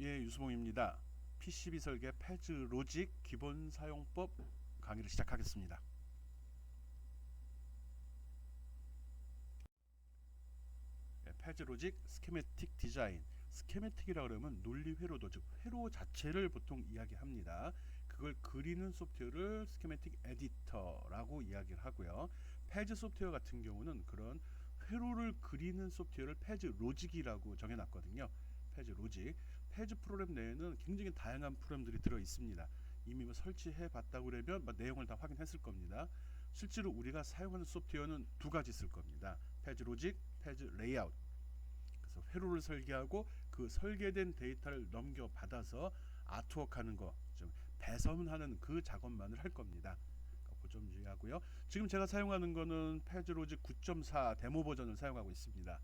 예, 유수봉입니다. PCB 설계 패즈 로직 기본 사용법 강의를 시작하겠습니다. 예, 패즈 로직 스케매틱 디자인. 스케매틱이라 그러면 논리 회로도, 즉 회로 자체를 보통 이야기합니다. 그걸 그리는 소프트웨어를 스케매틱 에디터라고 이야기를 하고요. 패즈 소프트웨어 같은 경우는 그런 회로를 그리는 소프트웨어를 패즈 로직이라고 정해놨거든요. 패즈 로직. 패즈 프로그램 내에는 굉장히 다양한 프로그램들이 들어 있습니다. 이미 뭐 설치해 봤다고 그러면 뭐 내용을 다 확인했을 겁니다. 실제로 우리가 사용하는 소프트웨어는 두 가지 쓸 겁니다. 패즈 로직, 패즈 레이아웃. 그래서 회로를 설계하고 그 설계된 데이터를 넘겨받아서 아트워크하는 거, 좀 배선하는 그 작업만을 할 겁니다. 그 점 주의하고요. 지금 제가 사용하는 거는 패즈 로직 9.4 데모 버전을 사용하고 있습니다.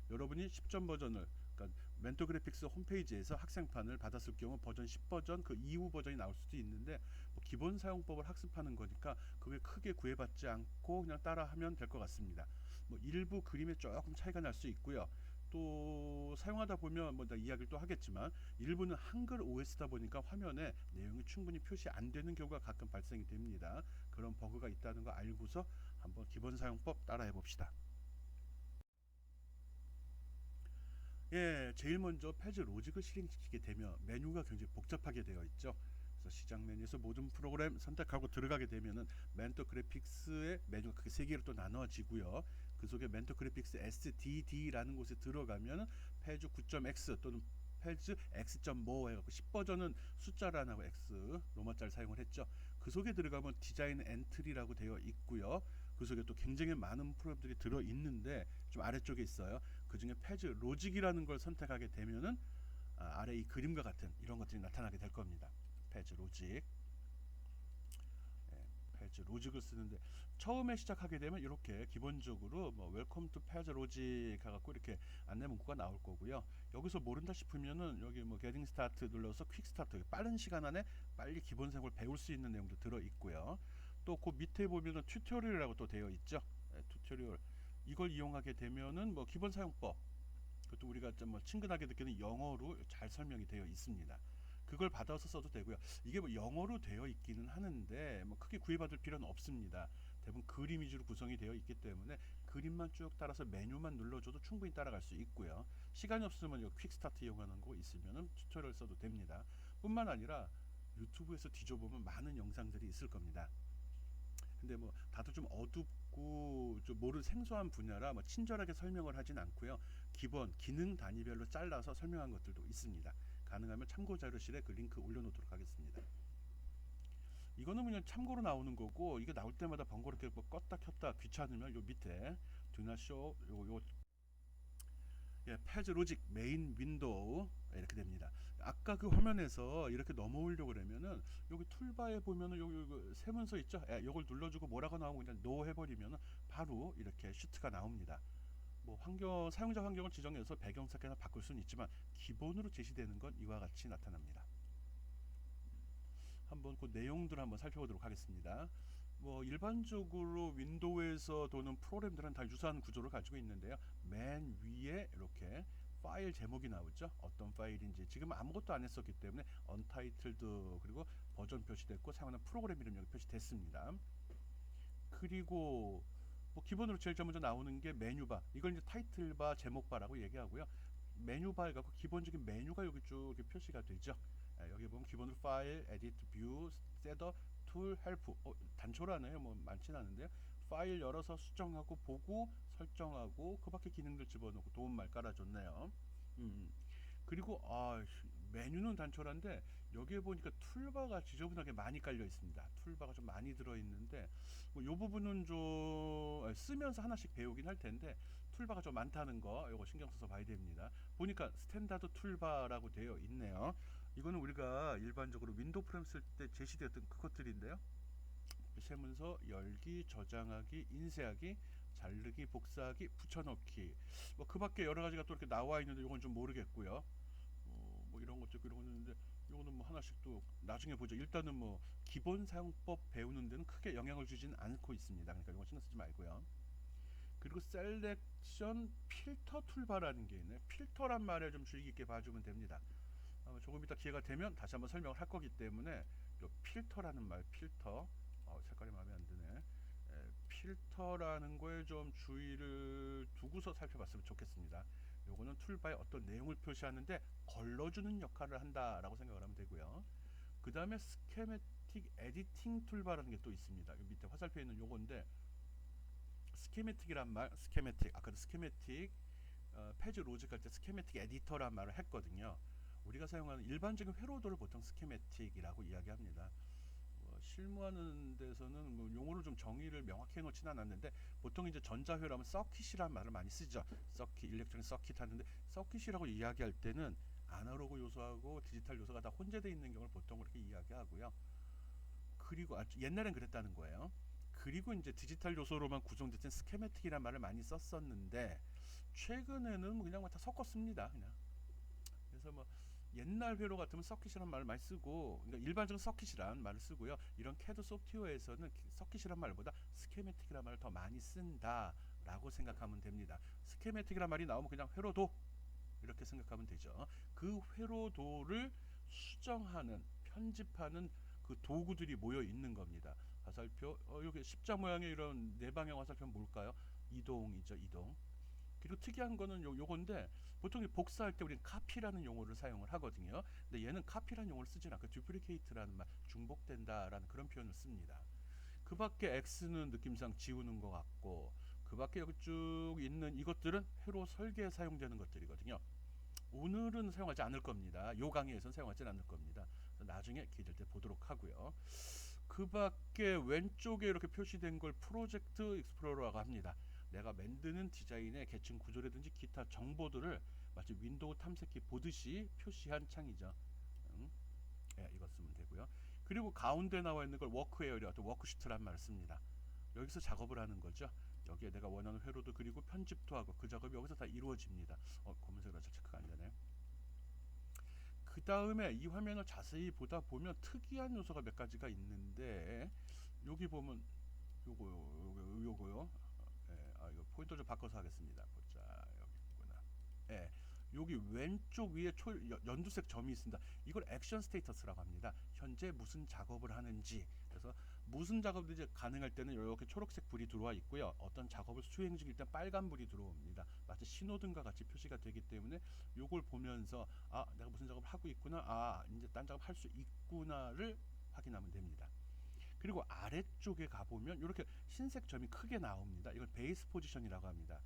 여러분이 10점 버전을, 그러니까 멘토 그래픽스 홈페이지에서 학생판을 받았을 경우 버전 10 버전 그 이후 버전이 나올 수도 있는데, 뭐 기본 사용법을 학습하는 거니까 그게 크게 구애받지 않고 그냥 따라하면 될 것 같습니다. 뭐 일부 그림에 조금 차이가 날 수 있고요. 또 사용하다 보면 뭐 이야기를 또 하겠지만, 일부는 한글 OS다 보니까 화면에 내용이 충분히 표시 안 되는 경우가 가끔 발생이 됩니다. 그런 버그가 있다는 거 알고서 한번 기본 사용법 따라해 봅시다. 예, 제일 먼저 패즈 로직을 실행시키게 되면 메뉴가 굉장히 복잡하게 되어 있죠. 그래서 시작 메뉴에서 모든 프로그램 선택하고 들어가게 되면은 멘토 그래픽스의 메뉴가 크게 세 개로 또 나눠지고요. 그 속에 멘토 그래픽스 SDD라는 곳에 들어가면 패즈 9.x 또는 패즈 x.뭐 해갖고 10 버전은 숫자를 안 하고 x 로마자를 사용을 했죠. 그 속에 들어가면 디자인 엔트리라고 되어 있고요. 그 속에 또 굉장히 많은 프로그램들이 들어 있는데, 좀 아래쪽에 있어요. 그 중에 패즈 로직이라는 걸 선택하게 되면은 아래 이 그림과 같은 이런 것들이 나타나게 될 겁니다. 패즈 로직. 예, 패즈 로직을 쓰는데 처음에 시작하게 되면 이렇게 기본적으로 뭐 웰컴 투 패즈 로직 해갖고 이렇게 안내 문구가 나올 거고요. 여기서 모른다 싶으면은 여기 뭐 게팅 스타트 눌러서 퀵 스타트, 빠른 시간 안에 빨리 기본 사용을 배울 수 있는 내용도 들어 있고요. 또 그 밑에 보면은 튜토리얼이라고 또 되어 있죠. 예, 튜토리얼. 이걸 이용하게 되면은 뭐 기본 사용법, 그것도 우리가 좀 뭐 친근하게 느끼는 영어로 잘 설명이 되어 있습니다. 그걸 받아서 써도 되고요. 이게 뭐 영어로 되어 있기는 하는데 뭐 크게 구애받을 필요는 없습니다. 대부분 그림 위주로 구성이 되어 있기 때문에 그림만 쭉 따라서 메뉴만 눌러줘도 충분히 따라갈 수 있고요. 시간이 없으면 퀵 스타트 이용하는 거 있으면 튜토리얼 써도 됩니다. 뿐만 아니라 유튜브에서 뒤져보면 많은 영상들이 있을 겁니다. 근데 뭐 다들 좀 어둡고 좀 모르는 생소한 분야라 뭐 친절하게 설명을 하진 않고요. 기본 기능 단위별로 잘라서 설명한 것들도 있습니다. 가능하면 참고 자료실에 그 링크 올려놓도록 하겠습니다. 이거는 그냥 참고로 나오는 거고, 이거 나올 때마다 번거롭게 뭐 껐다 켰다 귀찮으면 요 밑에 Do not show 요 예, 패즈 로직 메인 윈도우 이렇게 됩니다. 아까 그 화면에서 이렇게 넘어오려고 그러면은 여기 툴바에 보면은 여기 세 문서 있죠? 예, 이걸 눌러주고 뭐라고 나오면 그냥 노 해버리면은 바로 이렇게 슈트가 나옵니다. 뭐 환경 사용자 환경을 지정해서 배경 색깔을 바꿀 수는 있지만 기본으로 제시되는 건 이와 같이 나타납니다. 한번 그 내용들을 한번 살펴보도록 하겠습니다. 뭐 일반적으로 윈도우에서 도는 프로그램들은 다 유사한 구조를 가지고 있는데요. 맨 위에 이렇게 파일 제목이 나오죠. 어떤 파일인지 지금 아무것도 안 했었기 때문에 언타이틀드, 그리고 버전 표시됐고 사용하는 프로그램 이름 여기 표시됐습니다. 그리고 뭐 기본으로 제일 먼저 나오는 게 메뉴바, 이걸 이제 타이틀바, 제목바라고 얘기하고요. 메뉴바에 갖고 기본적인 메뉴가 여기 쭉 이렇게 표시가 되죠. 여기 보면 기본으로 파일, 에디트, 뷰, 셋업, 툴, 헬프. 단초라네요. 뭐 많진 않은데요. 파일 열어서 수정하고 보고 설정하고 그 밖에 기능들 집어넣고 도움말 깔아줬네요. 그리고 메뉴는 단촐한데 여기에 보니까 툴바가 지저분하게 많이 깔려 있습니다. 툴바가 좀 많이 들어 있는데 뭐이 부분은 좀 쓰면서 하나씩 배우긴 할 텐데, 툴바가 좀 많다는 거 이거 신경 써서 봐야 됩니다. 보니까 스탠다드 툴바라고 되어 있네요. 이거는 우리가 일반적으로 윈도우 프레임 쓸 때 제시되었던 그것들인데요. 세문서 열기, 저장하기, 인쇄하기, 자르기, 복사하기, 붙여넣기, 뭐 그 밖에 여러 가지가 또 이렇게 나와 있는데 이건 좀 모르겠고요. 뭐 이런 것도 있고 이런 거 있는데 이거는 뭐 하나씩 또 나중에 보죠. 일단은 뭐 기본 사용법 배우는 데는 크게 영향을 주지는 않고 있습니다. 그러니까 이거 신경 쓰지 말고요. 그리고 셀렉션 필터 툴바라는 게 있네요. 필터란 말에 좀 주의 깊게 봐주면 됩니다. 조금 이따 기회가 되면 다시 한번 설명을 할 거기 때문에 요 필터라는 말, 필터, 색깔이 마음에 안 드네. 필터라는 거에 좀 주의를 두고서 살펴봤으면 좋겠습니다. 요거는 툴바에 어떤 내용을 표시하는데 걸러주는 역할을 한다라고 생각을 하면 되고요. 그 다음에 스케매틱 에디팅 툴바라는 게 또 있습니다. 요 밑에 화살표에 있는 요건데, 스케매틱이란 말, 스케매틱, 아까도 스케매틱 페이지 로직 할 때 스케매틱 에디터란 말을 했거든요. 우리가 사용하는 일반적인 회로도를 보통 스케매틱이라고 이야기합니다. 실무하는 데서는 뭐 용어를 좀 정의를 명확히 해놓지는 않았는데, 보통 이제 전자회로하면 서킷이라는 말을 많이 쓰죠. 서킷, 일렉트로닉 서킷 하는데, 서킷이라고 이야기할 때는 아날로그 요소하고 디지털 요소가 다 혼재되어 있는 경우를 보통 그렇게 이야기하고요. 그리고 옛날엔 그랬다는 거예요. 그리고 이제 디지털 요소로만 구성된 스케매틱이라는 말을 많이 썼었는데, 최근에는 뭐 그냥 다 섞었습니다. 그냥. 그래서 뭐 옛날 회로 같으면 서킷이란 말을 많이 쓰고, 그러니까 일반적인 서킷이란 말을 쓰고요. 이런 CAD 소프트웨어에서는 서킷이란 말보다 스케매틱이란 말을 더 많이 쓴다라고 생각하면 됩니다. 스케매틱이란 말이 나오면 그냥 회로도 이렇게 생각하면 되죠. 그 회로도를 수정하는, 편집하는 그 도구들이 모여 있는 겁니다. 화살표, 여기 십자 모양의 이런 네 방향 화살표는 뭘까요? 이동이죠, 이동. 그리고 특이한 거는 요건데, 보통 복사할 때 우리는 카피라는 용어를 사용을 하거든요. 근데 얘는 카피라는 용어를 쓰진 않고 듀플리케이트라는 말, 중복된다라는 그런 표현을 씁니다. 그 밖에 X는 느낌상 지우는 것 같고, 그 밖에 여기 쭉 있는 이것들은 회로 설계에 사용되는 것들이거든요. 오늘은 사용하지 않을 겁니다. 요 강의에서는 사용하지 않을 겁니다. 나중에 기회 때 보도록 하고요. 그 밖에 왼쪽에 이렇게 표시된 걸 프로젝트 익스플로러라고 합니다. 내가 만드는 디자인의 계층 구조라든지 기타 정보들을 마치 윈도우 탐색기 보듯이 표시한 창이죠. 이거 쓰면 되고요. 그리고 가운데 나와 있는 걸 워크 에어리아, 또 워크시트란 말을 씁니다. 여기서 작업을 하는 거죠. 여기에 내가 원하는 회로도 그리고 편집도 하고, 그 작업이 여기서 다 이루어집니다. 검은색으로 체크가 안 되네. 그 다음에 이 화면을 자세히 보다 보면 특이한 요소가 몇 가지가 있는데, 여기 보면 요거요. 이거 포인트 좀 바꿔서 하겠습니다. 보자, 여기 있구나. 여기 왼쪽 위에 연두색 점이 있습니다. 이걸 액션 스테이터스라고 합니다. 현재 무슨 작업을 하는지. 그래서 무슨 작업들이 가능할 때는 이렇게 초록색 불이 들어와 있고요. 어떤 작업을 수행 중일 때 빨간 불이 들어옵니다. 마치 신호등과 같이 표시가 되기 때문에 이걸 보면서 내가 무슨 작업을 하고 있구나, 이제 딴 작업 할 수 있구나를 확인하면 됩니다. 그리고 아래쪽에 가보면 이렇게 흰색 점이 크게 나옵니다. 이걸 베이스 포지션이라고 합니다.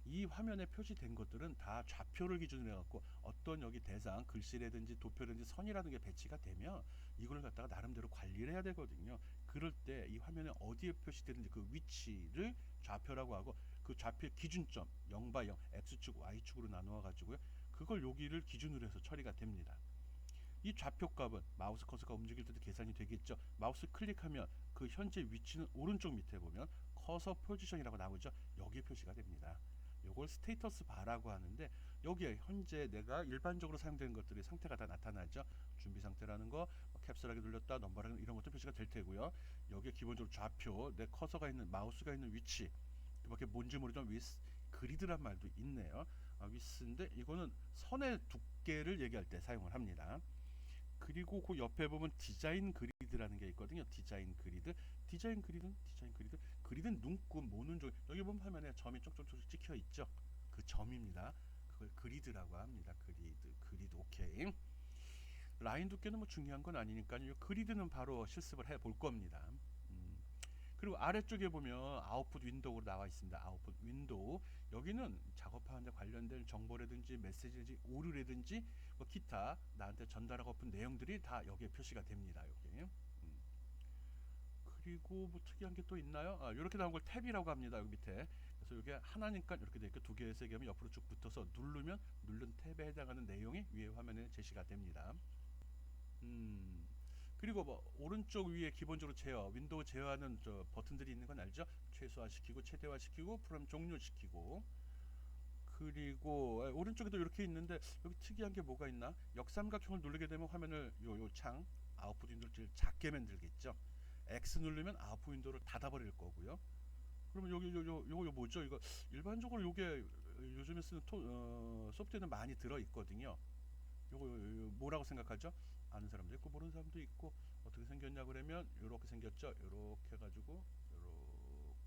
이 화면에 표시된 것들은 다 좌표를 기준으로 해갖고 어떤 여기 대상, 글씨라든지 도표라든지 선이라는 게 배치가 되면 이걸 갖다가 나름대로 관리를 해야 되거든요. 그럴 때 이 화면에 어디에 표시되는지 그 위치를 좌표라고 하고, 그 좌표의 기준점 0/0, X축, Y축으로 나누어 가지고요. 그걸 여기를 기준으로 해서 처리가 됩니다. 이 좌표값은 마우스 커서가 움직일 때도 계산이 되겠죠. 마우스 클릭하면 그 현재 위치는 오른쪽 밑에 보면 커서 포지션이라고 나오죠. 여기에 표시가 됩니다. 요걸 스테이터스 바라고 하는데, 여기에 현재 내가 일반적으로 사용되는 것들이 상태가 다 나타나죠. 준비 상태라는 거, 캡슐하게 눌렀다, 넘버라는 이런 것도 표시가 될 테고요. 여기에 기본적으로 좌표, 내 커서가 있는, 마우스가 있는 위치, 그밖에 뭔지 모르지만 위스, 그리드란 말도 있네요. 위스인데 이거는 선의 두께를 얘기할 때 사용을 합니다. 그리고 그 옆에 보면 디자인 그리드라는 게 있거든요. 디자인 그리드. 그리드는 눈금, 모는 쪽, 여기 보면 화면에 점이 쪽쪽쪽 찍혀 있죠. 그 점입니다. 그걸 그리드라고 합니다. 그리드 오케이. 라인 두께는 뭐 중요한 건 아니니까요. 그리드는 바로 실습을 해 볼 겁니다. 그리고 아래쪽에 보면 아웃풋 윈도우로 나와 있습니다. 아웃풋 윈도우. 여기는 작업하는 데 관련된 정보라든지 메시지라든지 오류라든지 뭐 기타 나한테 전달하고 싶은 내용들이 다 여기에 표시가 됩니다. 여기. 그리고 뭐 특이한 게 또 있나요? 이렇게 나온 걸 탭이라고 합니다. 여기 밑에. 그래서 이게 하나니까 이렇게 돼 있고, 두 개, 세 개면 옆으로 쭉 붙어서 누르면 누른 탭에 해당하는 내용이 위에 화면에 제시가 됩니다. 그리고 뭐 오른쪽 위에 기본적으로 제어, 윈도우 제어하는 저 버튼들이 있는 건 알죠? 최소화시키고 최대화시키고 프로그램 종료시키고. 그리고 오른쪽에도 이렇게 있는데, 여기 특이한 게 뭐가 있나? 역삼각형을 누르게 되면 화면을 요 창 아웃풋 윈도우를 작게 만들겠죠. X 누르면 아웃풋 윈도우를 닫아버릴 거고요. 그러면 여기 요거 뭐죠? 이거 일반적으로 요게 요즘에 쓰는 소프트웨어는 많이 들어 있거든요. 요거 뭐라고 생각하죠? 아는 사람도 있고 모르는 사람도 있고 어떻게 생겼냐 그러면 이렇게 생겼죠. 이렇게 해가지고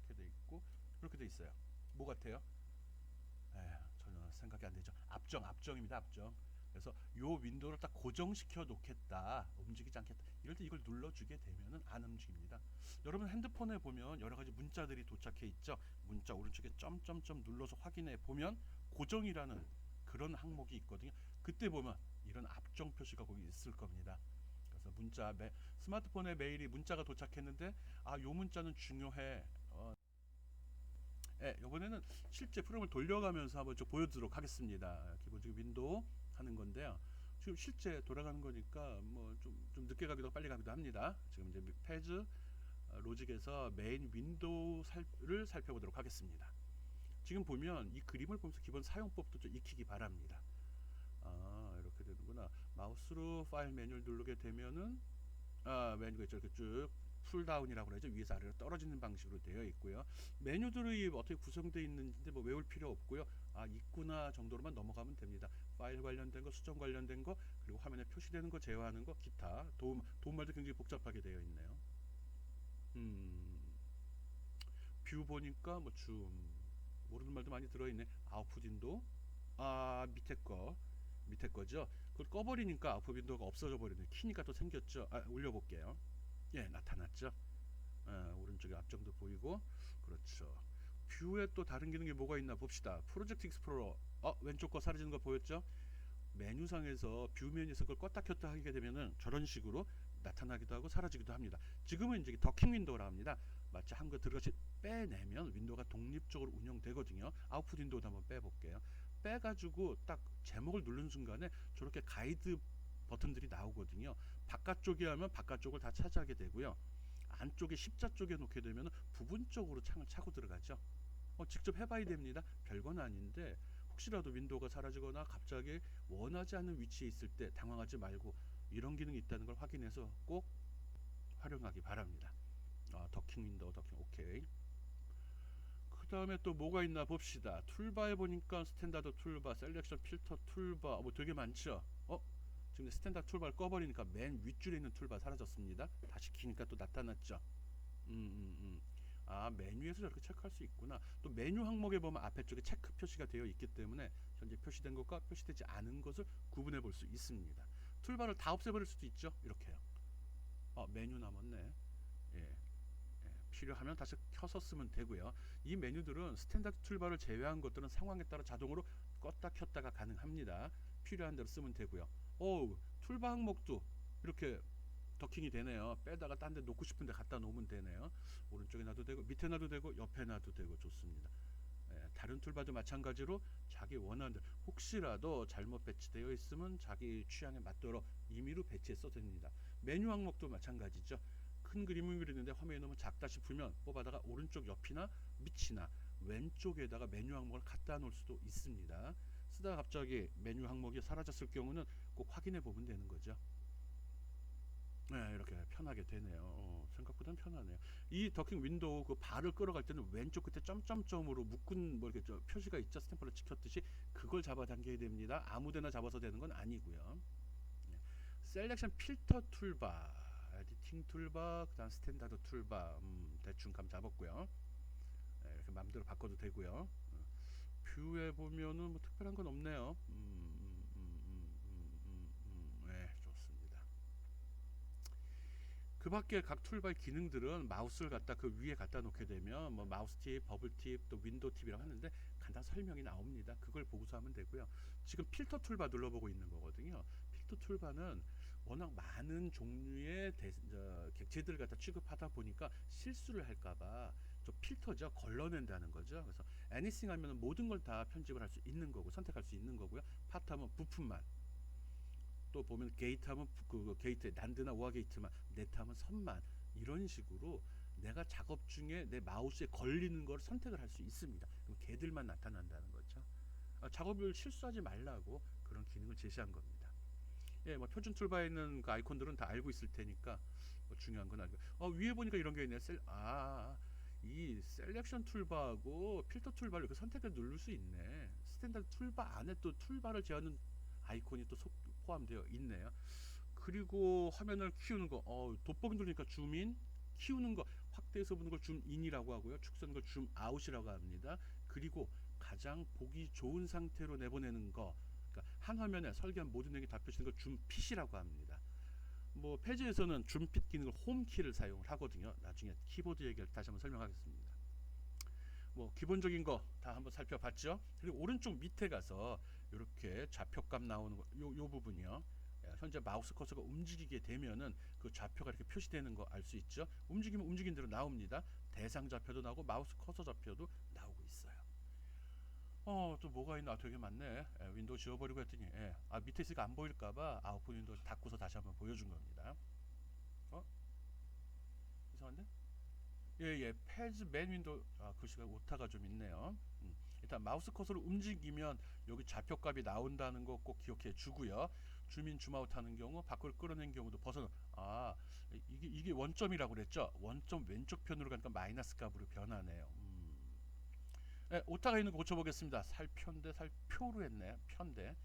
이렇게 돼 있고 이렇게 돼 있어요. 뭐 같아요? 전혀 생각이 안 되죠. 압정입니다. 압정. 그래서 요 윈도우를 딱 고정시켜 놓겠다, 움직이지 않겠다. 이럴 때 이걸 눌러주게 되면은 안 움직입니다. 여러분 핸드폰에 보면 여러 가지 문자들이 도착해 있죠. 문자 오른쪽에 점점점 눌러서 확인해 보면 고정이라는 그런 항목이 있거든요. 그때 보면 이런 압정 표시가 거기 있을 겁니다. 그래서 스마트폰에 메일이 문자가 도착했는데 요 문자는 중요해. 이번에는 실제 프로그램을 돌려가면서 한번 좀 보여드리도록 하겠습니다. 기본적인 윈도우 하는 건데요. 지금 실제 돌아가는 거니까 뭐 좀 늦게 가기도 빨리 가기도 합니다. 지금 이제 페이지 로직에서 메인 윈도우를 살펴보도록 하겠습니다. 지금 보면 이 그림을 보면서 기본 사용법도 좀 익히기 바랍니다. 이렇게 되는구나. 마우스로 파일 메뉴를 누르게 되면은 메뉴가 이렇게 쭉 풀다운이라고 그러죠. 위에서 아래로 떨어지는 방식으로 되어 있고요. 메뉴들이 어떻게 구성되어 있는지 뭐 외울 필요 없고요. 있구나 정도로만 넘어가면 됩니다. 파일 관련된 거, 수정 관련된 거, 그리고 화면에 표시되는 거 제어하는 거, 기타 도움말도 굉장히 복잡하게 되어 있네요. 뷰 보니까 뭐 모르는 말도 많이 들어있네. 아웃풋 윈도우, 밑에 거죠. 그걸 꺼버리니까 아웃풋 윈도우가 없어져 버리네. 키니까 또 생겼죠. 올려볼게요. 나타났죠. 오른쪽에 앞정도 보이고, 그렇죠. 뷰에 또 다른 기능이 뭐가 있나 봅시다. 프로젝트 익스플로러, 왼쪽 거 사라지는 거 보였죠? 메뉴상에서 뷰 메뉴에서 그걸 껐다 켰다 하게 되면은 저런 식으로 나타나기도 하고 사라지기도 합니다. 지금은 이제 더킹 윈도우라 합니다. 마치 한거 들어가시 빼내면 윈도우가 독립적으로 운영되거든요. 아웃풋 윈도우도 한번 빼볼게요. 빼가지고 딱 제목을 누른 순간에 저렇게 가이드 버튼들이 나오거든요. 바깥쪽에 하면 바깥쪽을 다 차지하게 되고요. 안쪽에 십자 쪽에 놓게 되면 부분적으로 창을 차고 들어가죠. 직접 해봐야 됩니다. 별건 아닌데 혹시라도 윈도우가 사라지거나 갑자기 원하지 않는 위치에 있을 때 당황하지 말고 이런 기능이 있다는 걸 확인해서 꼭 활용하기 바랍니다. 더킹 윈도우, 더킹 오케이. 그 다음에 또 뭐가 있나 봅시다. 툴바에 보니까 스탠다드 툴바, 셀렉션 필터 툴바 뭐 되게 많죠. 지금 스탠다드 툴바를 꺼버리니까 맨 윗줄에 있는 툴바 사라졌습니다. 다시 키니까 또 나타났죠. 메뉴에서 저렇게 체크할 수 있구나. 또 메뉴 항목에 보면 앞에 쪽에 체크 표시가 되어 있기 때문에 현재 표시된 것과 표시되지 않은 것을 구분해 볼 수 있습니다. 툴바를 다 없애버릴 수도 있죠. 이렇게요. 메뉴 남았네. 필요하면 다시 켜서 쓰면 되고요. 이 메뉴들은 스탠다드 툴바를 제외한 것들은 상황에 따라 자동으로 껐다 켰다가 가능합니다. 필요한 대로 쓰면 되고요. 툴바 항목도 이렇게 더킹이 되네요. 빼다가 딴 데 놓고 싶은데 갖다 놓으면 되네요. 오른쪽에 놔도 되고 밑에 놔도 되고 옆에 놔도 되고 좋습니다. 다른 툴바도 마찬가지로 자기 원하는 대로 혹시라도 잘못 배치되어 있으면 자기 취향에 맞도록 임의로 배치해서 됩니다. 메뉴 항목도 마찬가지죠. 큰 그림을 그리는데 화면이 너무 작다 싶으면 뽑아다가 오른쪽 옆이나 밑이나 왼쪽에다가 메뉴 항목을 갖다 놓을 수도 있습니다. 쓰다가 갑자기 메뉴 항목이 사라졌을 경우는 꼭 확인해 보면 되는 거죠. 이렇게 편하게 되네요. 생각보다는 편하네요. 이 더킹 윈도우 그 바를 끌어갈 때는 왼쪽 끝에 점점점으로 묶은 뭐 이렇게 표시가 있죠. 스탬프를 찍혔듯이 그걸 잡아당겨야 됩니다. 아무데나 잡아서 되는 건 아니고요. 셀렉션 필터 툴바, 에디팅 툴바, 그다음 스탠다드 툴바, 대충 감 잡았고요. 이렇게 마음대로 바꿔도 되고요. 뷰에 보면은 뭐 특별한 건 없네요. 좋습니다. 그 밖에 각 툴바의 기능들은 마우스를 갖다 그 위에 갖다 놓게 되면 뭐 마우스 팁, 버블 팁, 또 윈도우 팁이라고 하는데 간단 설명이 나옵니다. 그걸 보고서 하면 되고요. 지금 필터 툴바 눌러보고 있는 거거든요. 필터 툴바는 워낙 많은 종류의 객체들을 갖다 취급하다 보니까 실수를 할까봐 좀 필터죠. 걸러낸다는 거죠. 그래서 anything 하면 모든 걸 다 편집을 할 수 있는 거고 선택할 수 있는 거고요. 파트 하면 부품만, 또 보면 게이트 하면 그 게이트 난드나 우아 게이트만, 네트 하면 선만, 이런 식으로 내가 작업 중에 내 마우스에 걸리는 걸 선택을 할 수 있습니다. 그럼 걔들만 나타난다는 거죠. 작업을 실수하지 말라고 그런 기능을 제시한 겁니다. 뭐 표준 툴바에 있는 그 아이콘들은 다 알고 있을 테니까 뭐 중요한 건 알고. 위에 보니까 이런 게 있네. 이 셀렉션 툴바하고 필터 툴바를 이렇게 선택해 누를 수 있네. 스탠다드 툴바 안에 또 툴바를 제하는 아이콘이 또 포함되어 있네요. 그리고 화면을 키우는 거, 돋보기 누르니까 줌인, 키우는 거, 확대해서 보는 걸 줌인이라고 하고요. 축소하는 걸 줌아웃이라고 합니다. 그리고 가장 보기 좋은 상태로 내보내는 거, 그러니까 한 화면에 설계한 모든 내용이 다 표시되는 걸 줌핏이라고 합니다. 뭐 페이지에서는 줌핏 기능을 홈키를 사용을 하거든요. 나중에 키보드 얘기를 다시 한번 설명하겠습니다. 뭐 기본적인 거 다 한번 살펴봤죠. 그리고 오른쪽 밑에 가서 이렇게 좌표값 나오는 거, 요 부분이요. 현재 마우스 커서가 움직이게 되면은 그 좌표가 이렇게 표시되는 거 알 수 있죠. 움직이면 움직인 대로 나옵니다. 대상 좌표도 나오고 마우스 커서 좌표도 나오고 있어요. 또 뭐가 있나? 되게 많네. 윈도우 지워버리고 했더니 밑에 있으니까 안 보일까봐 아웃풋 윈도우 닫고서 다시 한번 보여준 겁니다. 이상한데? 예, 패즈 맨 윈도우 글씨가 오타가 좀 있네요. 일단 마우스 커서를 움직이면 여기 좌표값이 나온다는 거 꼭 기억해 주고요. 줌인 줌아웃 하는 경우 밖으로 끌어낸 경우도 이게 원점이라고 그랬죠. 원점 왼쪽 편으로 가니까 마이너스 값으로 변하네요. 오타가 있는 거 고쳐보겠습니다. 살표로 했네. 편대.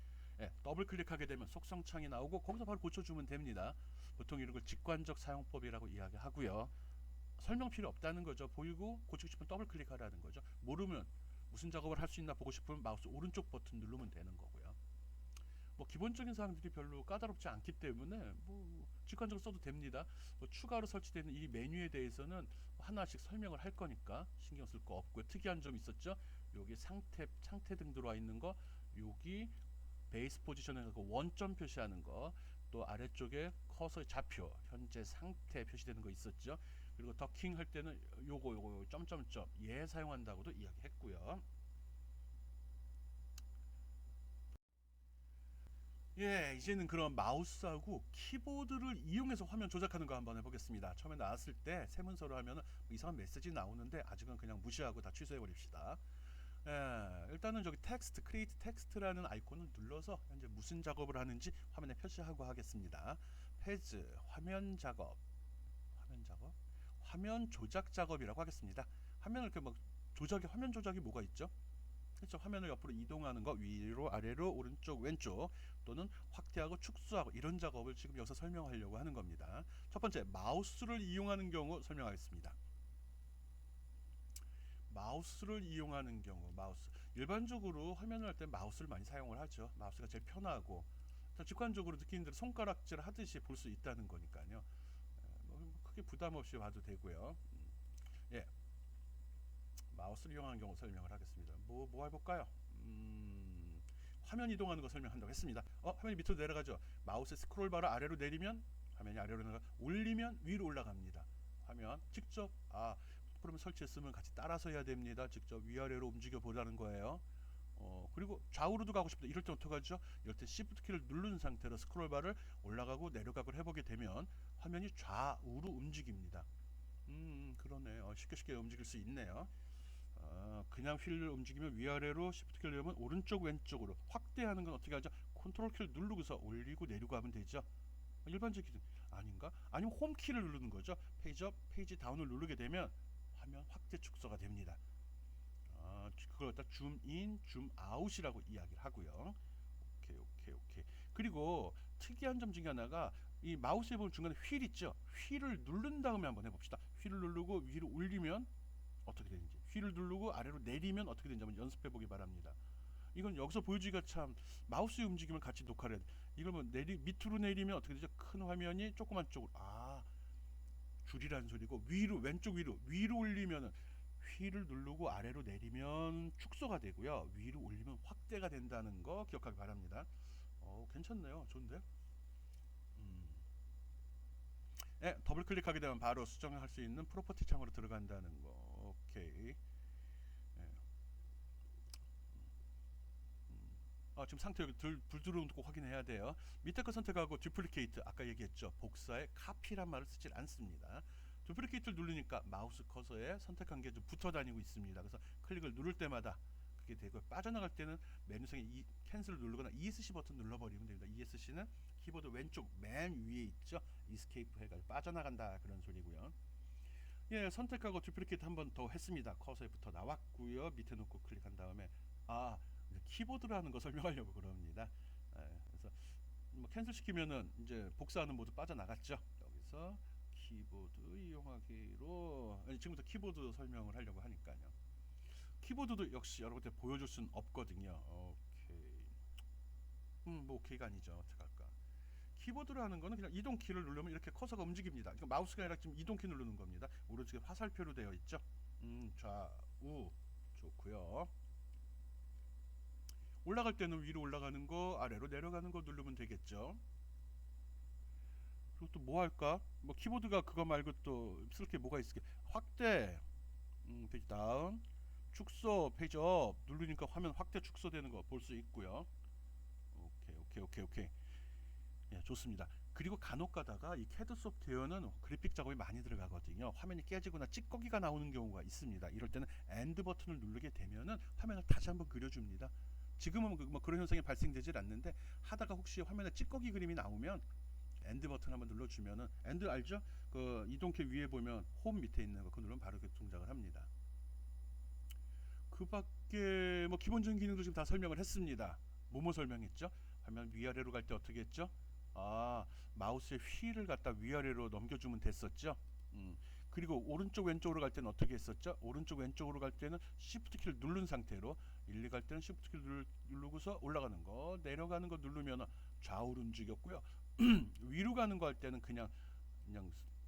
더블 클릭하게 되면 속성창이 나오고 거기서 바로 고쳐주면 됩니다. 보통 이런 걸 직관적 사용법이라고 이야기하고요. 설명 필요 없다는 거죠. 보이고 고치고 싶으면 더블 클릭하라는 거죠. 모르면 무슨 작업을 할 수 있나 보고 싶으면 마우스 오른쪽 버튼 누르면 되는 거고요. 뭐 기본적인 사항들이 별로 까다롭지 않기 때문에 뭐 직관적으로 써도 됩니다. 뭐 추가로 설치되는 이 메뉴에 대해서는 하나씩 설명을 할 거니까 신경 쓸 거 없고요. 특이한 점 있었죠. 여기 상태 등 들어와 있는 거, 여기 베이스 포지션에 원점 표시하는 거, 또 아래쪽에 커서의 좌표, 현재 상태 표시되는 거 있었죠. 그리고 더킹 할 때는 요거 점점점 사용한다고도 이야기했고요. 이제는 그럼 마우스하고 키보드를 이용해서 화면 조작하는 거 한번 해보겠습니다. 처음에 나왔을 때 세문서로 하면 이상한 메시지 나오는데 아직은 그냥 무시하고 다 취소해 버립시다. 일단은 저기 크리에이트 텍스트라는 아이콘을 눌러서 현재 무슨 작업을 하는지 화면에 표시하고 하겠습니다. 페이지 화면 조작 작업이라고 하겠습니다. 화면을 이렇게 화면 조작이 뭐가 있죠? 그렇죠. 화면을 옆으로 이동하는 거, 위로 아래로 오른쪽 왼쪽, 또는 확대하고 축소하고 이런 작업을 지금 여기서 설명하려고 하는 겁니다. 첫 번째, 마우스를 이용하는 경우 설명하겠습니다. 마우스를 이용하는 경우, 일반적으로 화면을 할 때 마우스를 많이 사용을 하죠. 마우스가 제일 편하고 직관적으로 느끼는 대로 손가락질 하듯이 볼 수 있다는 거니까요. 크게 부담 없이 봐도 되고요. 마우스를 이용하는 경우 설명을 하겠습니다. 뭐 해볼까요? 화면 이동하는 거 설명한다고 했습니다. 화면이 밑으로 내려가죠. 마우스 스크롤 바를 아래로 내리면 화면이 아래로 내려가, 올리면 위로 올라갑니다. 화면 직접 프로그램 설치했으면 같이 따라서 해야 됩니다. 직접 위아래로 움직여 보자는 거예요. 그리고 좌우로도 가고 싶다. 이럴 때 어떡하죠? 이럴 때 Shift 키를 누른 상태로 스크롤 바를 올라가고 내려가고 해보게 되면 화면이 좌우로 움직입니다. 그러네. 쉽게 움직일 수 있네요. 그냥 휠을 움직이면 위아래로 Shift 키를 누르면 오른쪽 왼쪽으로, 확대하는 건 어떻게 하죠? 컨트롤 키를 누르고서 올리고 내리고 하면 되죠. 일반적인 아닌가? 아니면 홈 키를 누르는 거죠. 페이지 업, 페이지 다운을 누르게 되면 화면 확대 축소가 됩니다. 그걸 갖다 줌인, 줌아웃이라고 이야기를 하고요. 오케이. 그리고 특이한 점 중에 하나가 이 마우스에 보면 중간에 휠 있죠. 휠을 누른 다음에 한번 해봅시다. 휠을 누르고 위로 올리면 어떻게 되는지, 휠을 누르고 아래로 내리면 어떻게 되는지 한번 연습해 보기 바랍니다. 이건 여기서 보여주기가 참, 마우스의 움직임을 같이 녹화를 해야 돼. 이걸 밑으로 내리면 어떻게 되죠? 큰 화면이 조그만 쪽으로, 줄이라는 소리고, 왼쪽 위로 올리면은 휠을 누르고 아래로 내리면 축소가 되고요. 위로 올리면 확대가 된다는 거 기억하기 바랍니다. 괜찮네요. 좋은데? 더블 클릭하게 되면 바로 수정할 수 있는 프로퍼티 창으로 들어간다는 거. 오케이. 지금 상태 여기 불 들어오는 거 꼭 확인해야 돼요. 밑에 거 선택하고 듀플리케이트, 아까 얘기했죠. 복사에 카피란 말을 쓰질 않습니다. 듀플리케이트를 누르니까 마우스 커서에 선택한 게 좀 붙어 다니고 있습니다. 그래서 클릭을 누를 때마다 그게 되고, 빠져나갈 때는 메뉴상에 캔슬을 누르거나 ESC 버튼 눌러버리면 됩니다. ESC는 키보드 왼쪽 맨 위에 있죠. 이스케이프 해가지고 빠져나간다 그런 소리고요. 선택하고 듀플리케이트 한 번 더 했습니다. 커서에 붙어 나왔고요. 밑에 놓고 클릭한 다음에 키보드라는 거 설명하려고 그럽니다. 캔슬 시키면은 이제 복사하는 모드 빠져나갔죠. 여기서 키보드 이용하기로 지금부터 키보드 설명을 하려고 하니까요. 키보드도 역시 여러분들 보여줄 수는 없거든요. 오케이. 뭐 오케이가 아니죠. 어떻게 할까? 키보드라는 거는 그냥 이동키를 누르면 이렇게 커서가 움직입니다. 그러니까 마우스가 아니라 지금 이동키 누르는 겁니다. 오른쪽에 화살표로 되어 있죠. 좌우 좋고요. 올라갈 때는 위로 올라가는 거, 아래로 내려가는 거 누르면 되겠죠. 그리고 또 뭐 할까? 뭐 키보드가 그거 말고 또 쓸 게 뭐가 있을게? 확대, 페이지 다운, 축소, 페이지 업 누르니까 화면 확대 축소되는 거 볼 수 있고요. 오케이. 예, 좋습니다. 그리고 간혹 가다가 이 CAD 소프트웨어는 그래픽 작업이 많이 들어가거든요. 화면이 깨지거나 찌꺼기가 나오는 경우가 있습니다. 이럴 때는 엔드 버튼을 누르게 되면은 화면을 다시 한번 그려줍니다. 지금은 뭐 그런 현상이 발생되질 않는데 하다가 혹시 화면에 찌꺼기 그림이 나오면 엔드 버튼 한번 눌러주면은 엔드 알죠? 그 이동키 위에 보면 홈 밑에 있는 거 그거 누르면 바로 그 동작을 합니다. 그 밖에 뭐 기본적인 기능도 지금 다 설명을 했습니다. 뭐뭐 설명했죠? 화면 위아래로 갈 때 어떻게 했죠? 마우스의 휠을 갖다 위아래로 넘겨주면 됐었죠. 그리고 오른쪽 왼쪽으로 갈 때는 어떻게 했었죠? 오른쪽 왼쪽으로 갈 때는 Shift 키를 누른 상태로 1, 2 갈 때는 Shift 키를 누르고서 올라가는 거, 내려가는 거 누르면 좌우로 움직였고요. 위로 가는 거 할 때는 그냥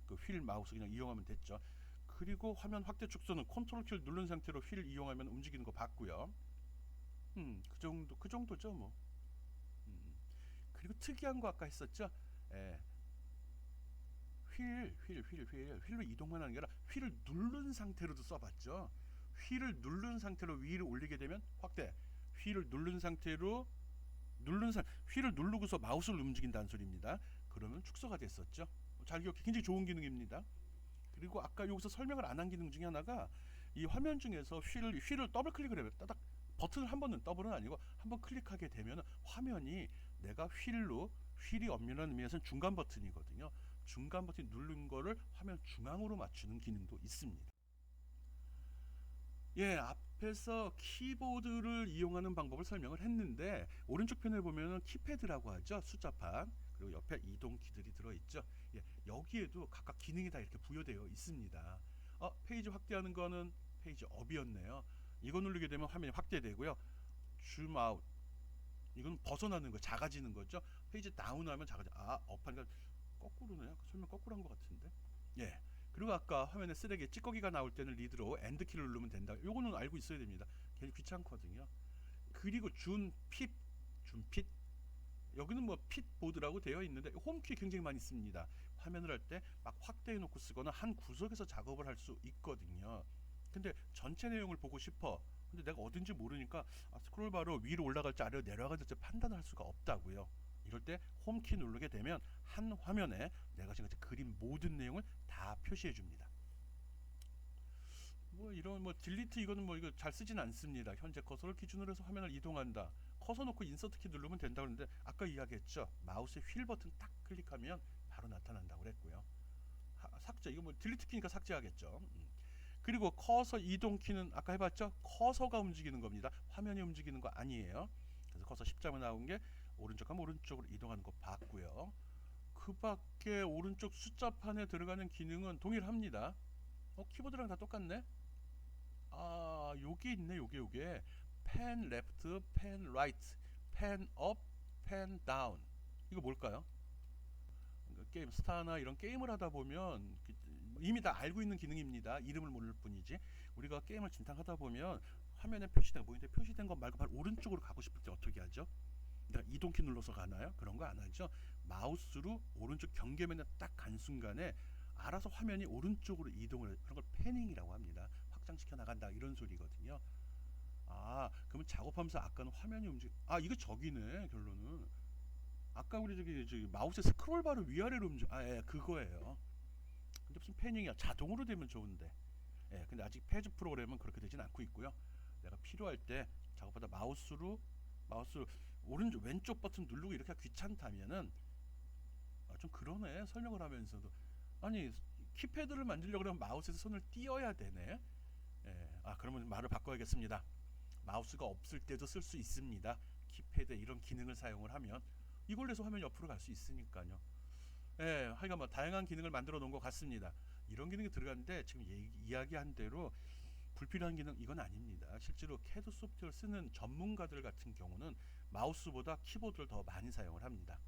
그 휠 마우스 그냥 이용하면 됐죠. 그리고 화면 확대 축소는 컨트롤 키를 누른 상태로 휠 이용하면 움직이는 거 봤고요. 그 정도죠 뭐. 그리고 특이한 거 아까 했었죠. 예. 휠로 이동만 하는 게 아니라 휠을 누른 상태로도 써봤죠. 휠을 누른 상태로 위로 올리게 되면 확대. 휠을 누른 상태로 휠을 누르고서 마우스를 움직인다는 소리입니다. 그러면 축소가 됐었죠. 잘 기억해. 굉장히 좋은 기능입니다. 그리고 아까 여기서 설명을 안 한 기능 중에 하나가 이 화면 중에서 휠을 더블 클릭을 해요. 따닥 버튼을 한 번은 더블은 아니고 한 번 클릭하게 되면 화면이 내가 휠이 엄밀한 의미에서는 중간 버튼이거든요. 중간 버튼 누른 거를 화면 중앙으로 맞추는 기능도 있습니다. 예, 앞에서 키보드를 이용하는 방법을 설명을 했는데 오른쪽 편에 보면 키패드라고 하죠. 숫자판. 그리고 옆에 이동 키들이 들어있죠. 예, 여기에도 각각 기능이 다 이렇게 부여되어 있습니다. 페이지 확대하는 거는 페이지 업이었네요. 이거 누르게 되면 화면이 확대되고요. 줌 아웃. 이건 벗어나는 거, 작아지는 거죠. 페이지 다운하면 작아져. 업하니까 거꾸로네요. 설명 거꾸로 한 것 같은데. 예. 그리고 아까 화면에 쓰레기 찌꺼기가 나올 때는 리드로 엔드 키를 누르면 된다. 요거는 알고 있어야 됩니다. 괜히 귀찮거든요. 그리고 준핏 여기는 뭐 핏 보드라고 되어 있는데 홈키 굉장히 많이 씁니다. 화면을 할 때 막 확대해 놓고 쓰거나 한 구석에서 작업을 할 수 있거든요. 근데 전체 내용을 보고 싶어. 근데 내가 어딘지 모르니까 스크롤 바로 위로 올라갈지 아래로 내려갈지 판단할 수가 없다고요. 이럴 때 홈키 누르게 되면 한 화면에 내가 지금 그린 모든 내용을 다 표시해 줍니다. 뭐 이런 뭐 딜리트 이거는 뭐 이거 잘 쓰진 않습니다. 현재 커서를 기준으로 해서 화면을 이동한다. 커서 놓고 인서트 키 누르면 된다고 했는데 아까 이야기했죠. 마우스의 휠 버튼 딱 클릭하면 바로 나타난다고 그랬고요. 삭제 이거 뭐 딜리트 키니까 삭제하겠죠. 그리고 커서 이동 키는 아까 해봤죠. 커서가 움직이는 겁니다. 화면이 움직이는 거 아니에요. 그래서 커서 십자가 나온 게 오른쪽 가면 오른쪽으로 이동하는 거 봤고요. 그 밖에 오른쪽 숫자판에 들어가는 기능은 동일합니다. 키보드랑 다 똑같네. 요게 있네. 요게 펜 레프트, 펜 라이트, 펜 업, 펜 다운. 이거 뭘까요? 게임 스타나 이런 게임을 하다 보면 이미 다 알고 있는 기능입니다. 이름을 모를 뿐이지. 우리가 게임을 진행하다 보면 화면에 표시된 모니터에 표시된 것 말고 바로 오른쪽으로 가고 싶을 때 어떻게 하죠? 내가 이동키 눌러서 가나요? 그런 거 안 하죠. 마우스로 오른쪽 경계면에 딱 간 순간에 알아서 화면이 오른쪽으로 이동을 그런 걸 패닝이라고 합니다. 확장시켜 나간다 이런 소리거든요. 그러면 작업하면서 아까는 화면이 이거 저기네 결론은. 아까 우리 저기 마우스 스크롤 바로 위아래로 그거예요. 근데 무슨 패닝이야. 자동으로 되면 좋은데. 근데 아직 페이지 프로그램은 그렇게 되진 않고 있고요. 내가 필요할 때 작업하다 마우스 오른쪽 왼쪽 버튼 누르고 이렇게 귀찮다면은 좀 그러네. 설명을 하면서도 아니 키패드를 만들려고 그러면 마우스에서 손을 띄어야 되네. 그러면 말을 바꿔야겠습니다. 마우스가 없을 때도 쓸 수 있습니다. 키패드 이런 기능을 사용을 하면 이걸로 해서 화면 옆으로 갈 수 있으니까요. 예, 하여간 뭐 다양한 기능을 만들어 놓은 것 같습니다. 이런 기능이 들어갔는데 지금 이야기한 대로 불필요한 기능 이건 아닙니다. 실제로 CAD 소프트웨어를 쓰는 전문가들 같은 경우는 마우스보다 키보드를 더 많이 사용을 합니다.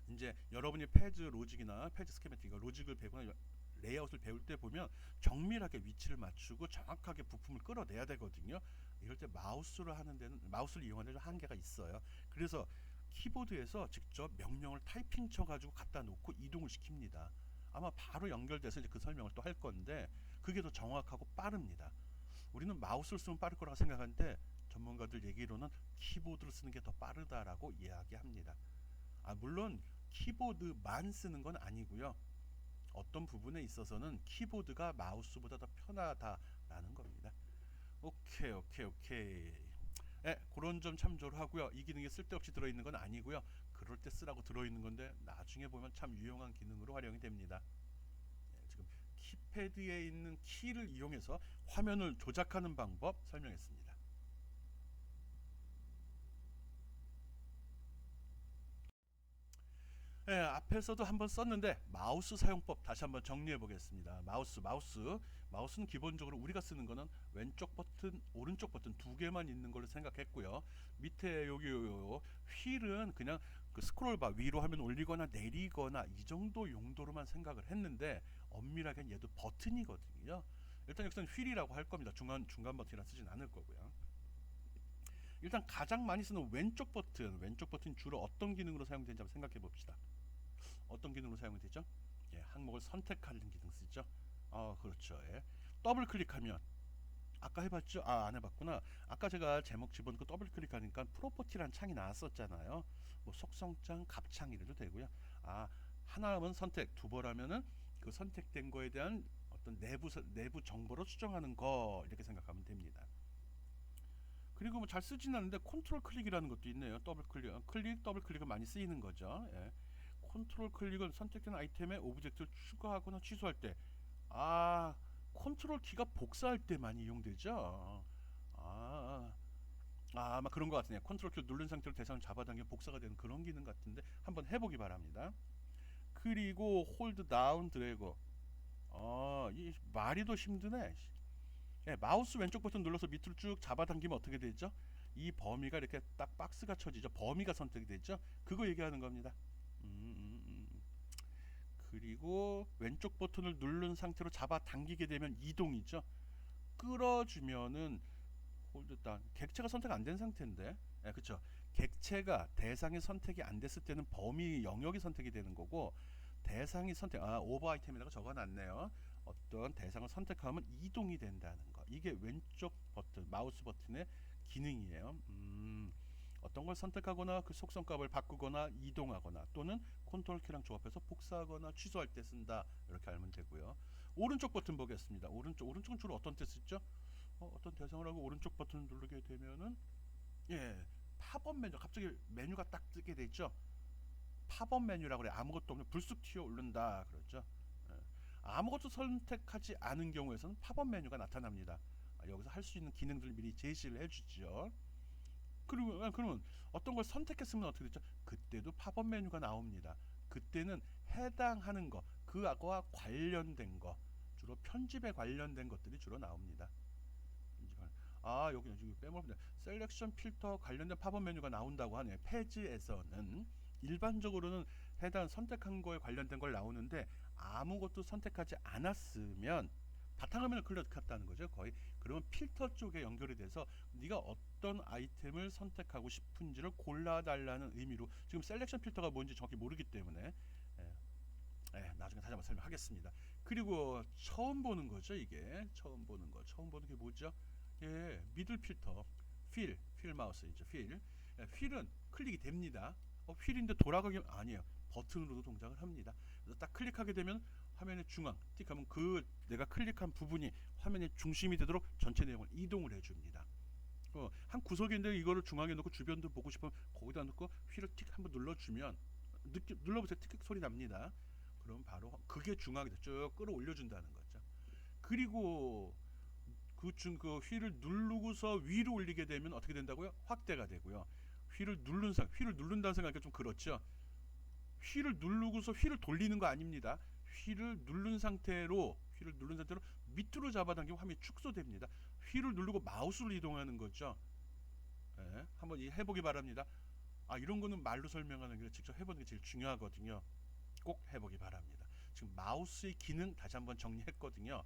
이제 여러분이 패즈 로직이나 패즈 스케매틱 로직을 배우거나 레이아웃을 배울 때 보면 정밀하게 위치를 맞추고 정확하게 부품을 끌어내야 되거든요. 이럴 때 마우스를 하는 데는 마우스를 이용하는 데는 한계가 있어요. 그래서 키보드에서 직접 명령을 타이핑 쳐가지고 갖다 놓고 이동을 시킵니다. 아마 바로 연결돼서 이제 그 설명을 또 할 건데 그게 더 정확하고 빠릅니다. 우리는 마우스를 쓰면 빠를 거라고 생각하는데 전문가들 얘기로는 키보드를 쓰는 게 더 빠르다라고 이야기합니다. 물론 키보드만 쓰는 건 아니고요. 어떤 부분에 있어서는 키보드가 마우스보다 더 편하다라는 겁니다. 오케이. 그런 점 참조를 하고요. 이 기능이 쓸데없이 들어있는 건 아니고요. 그럴 때 쓰라고 들어있는 건데 나중에 보면 참 유용한 기능으로 활용이 됩니다. 지금 키패드에 있는 키를 이용해서 화면을 조작하는 방법 설명했습니다. 앞에서도 한번 썼는데 마우스 사용법 다시 한번 정리해 보겠습니다. 마우스는 기본적으로 우리가 쓰는 거는 왼쪽 버튼, 오른쪽 버튼 두 개만 있는 걸로 생각했고요. 밑에 여기 휠은 그냥 그 스크롤바 위로 화면 올리거나 내리거나 이 정도 용도로만 생각을 했는데 엄밀하게 얘도 버튼이거든요. 일단 여기서는 휠이라고 할 겁니다. 중간 버튼이라 쓰진 않을 거고요. 일단 가장 많이 쓰는 왼쪽 버튼 주로 어떤 기능으로 사용되는지 한번 생각해 봅시다. 어떤 기능으로 사용이 되죠? 항목을 선택하는 기능 쓰죠. 그렇죠. 더블 클릭하면 아까 해봤죠? 안 해봤구나. 아까 제가 제목 집어넣고 더블 클릭하니까 프로퍼티란 창이 나왔었잖아요. 뭐 속성창, 값창 이래도 되고요. 하나면 선택, 두 번 하면은 그 선택된 거에 대한 어떤 내부 정보로 수정하는 거 이렇게 생각하면 됩니다. 그리고 뭐 잘 쓰진 않는데 컨트롤 클릭이라는 것도 있네요. 더블 클릭은 많이 쓰이는 거죠. 컨트롤 클릭은 선택된 아이템에 오브젝트를 추가하거나 취소할 때 컨트롤 키가 복사할 때 많이 이용되죠. 아마 그런 것 같네요. 컨트롤 키를 누른 상태로 대상을 잡아당기면 복사가 되는 그런 기능 같은데 한번 해보기 바랍니다. 그리고 홀드 다운 드래그 이 말이 더 힘드네. 마우스 왼쪽 버튼 눌러서 밑으로 쭉 잡아당기면 어떻게 되죠? 이 범위가 이렇게 딱 박스가 쳐지죠. 범위가 선택이 되죠. 그거 얘기하는 겁니다. 그리고 왼쪽 버튼을 누른 상태로 잡아당기게 되면 이동이죠. 끌어주면은 홀드다운. 객체가 선택 안 된 상태인데, 그렇죠. 객체가 대상이 선택이 안 됐을 때는 범위 영역이 선택이 되는 거고 대상이 선택 오버 아이템에다가 적어놨네요. 어떤 대상을 선택하면 이동이 된다는 거. 이게 왼쪽 버튼 마우스 버튼의 기능이에요. 어떤 걸 선택하거나 그 속성값을 바꾸거나 이동하거나 또는 컨트롤 키랑 조합해서 복사하거나 취소할 때 쓴다. 이렇게 알면 되고요. 오른쪽 버튼 보겠습니다. 오른쪽은 주로 어떤 때 쓰죠? 어떤 대상을 하고 오른쪽 버튼을 누르게 되면은 팝업 메뉴 갑자기 메뉴가 딱 뜨게 되죠. 팝업 메뉴라고 그래. 아무것도 없는 불쑥 튀어 오른다 그러죠. 아무것도 선택하지 않은 경우에서는 팝업 메뉴가 나타납니다. 여기서 할 수 있는 기능들을 미리 제시를 해주죠. 그러면 어떤 걸 선택했으면 어떻게 됐죠? 그때도 팝업 메뉴가 나옵니다. 그때는 해당하는 거, 그거와 관련된 거, 주로 편집에 관련된 것들이 주로 나옵니다. 여기 빼먹었네. 셀렉션 필터 관련된 팝업 메뉴가 나온다고 하네요. 페이지에서는 일반적으로는 해당 선택한 거에 관련된 걸 나오는데 아무것도 선택하지 않았으면 바탕화면을 클릭했다는 거죠. 거의 그러면 필터 쪽에 연결이 돼서 네가 어떤 아이템을 선택하고 싶은지를 골라달라는 의미로 지금 셀렉션 필터가 뭔지 정확히 모르기 때문에 나중에 다시 한번 설명하겠습니다. 그리고 처음 보는 거죠. 이게 처음 보는 게 뭐죠? 미들 필터 필 마우스이죠. 휠은 클릭이 됩니다. 휠인데 돌아가기 아니에요. 버튼으로도 동작을 합니다. 그래서 딱 클릭하게 되면 화면의 중앙 틱하면 그 내가 클릭한 부분이 화면의 중심이 되도록 전체 내용을 이동을 해줍니다. 한 구석인데 이거를 중앙에 놓고 주변도 보고 싶으면 거기다 놓고 휠을 틱 한번 눌러주면 눌러보세요. 틱 소리 납니다. 그럼 바로 그게 중앙에 쭉 끌어올려준다는 거죠. 그리고 그 휠을 누르고서 위로 올리게 되면 어떻게 된다고요? 확대가 되고요. 휠을 휠을 누른다는 생각이 좀 그렇죠. 휠을 누르고서 휠을 돌리는 거 아닙니다. 휠을 누른 상태로 밑으로 잡아당기면 화면이 축소됩니다. 휠을 누르고 마우스를 이동하는 거죠. 예, 한번 해보기 바랍니다. 이런 거는 말로 설명하는 게 직접 해보는 게 제일 중요하거든요. 꼭 해보기 바랍니다. 지금 마우스의 기능 다시 한번 정리했거든요.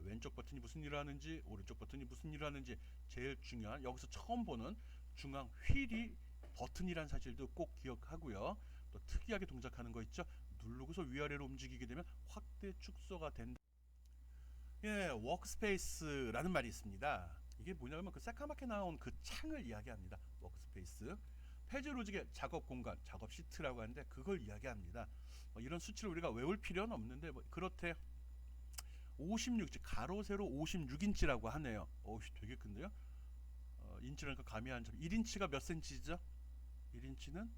왼쪽 버튼이 무슨 일을 하는지, 오른쪽 버튼이 무슨 일을 하는지, 제일 중요한 여기서 처음 보는 중앙 휠이 버튼이란 사실도 꼭 기억하고요. 또 특이하게 동작하는 거 있죠. 누르고서 위아래로 움직이게 되면 확대 축소가 된다. 예, 워크스페이스라는 말이 있습니다. 이게 뭐냐면 그 새까맣게 나온 그 창을 이야기합니다. 워크스페이스. 페이지 로직의 작업 공간, 작업 시트라고 하는데 그걸 이야기합니다. 이런 수치를 우리가 외울 필요는 없는데 그렇대. 56인치, 가로 세로 56인치라고 하네요. 되게 큰데요. 인치라니까 감이 안 잡혀. 1인치가 몇 센치죠? 1인치는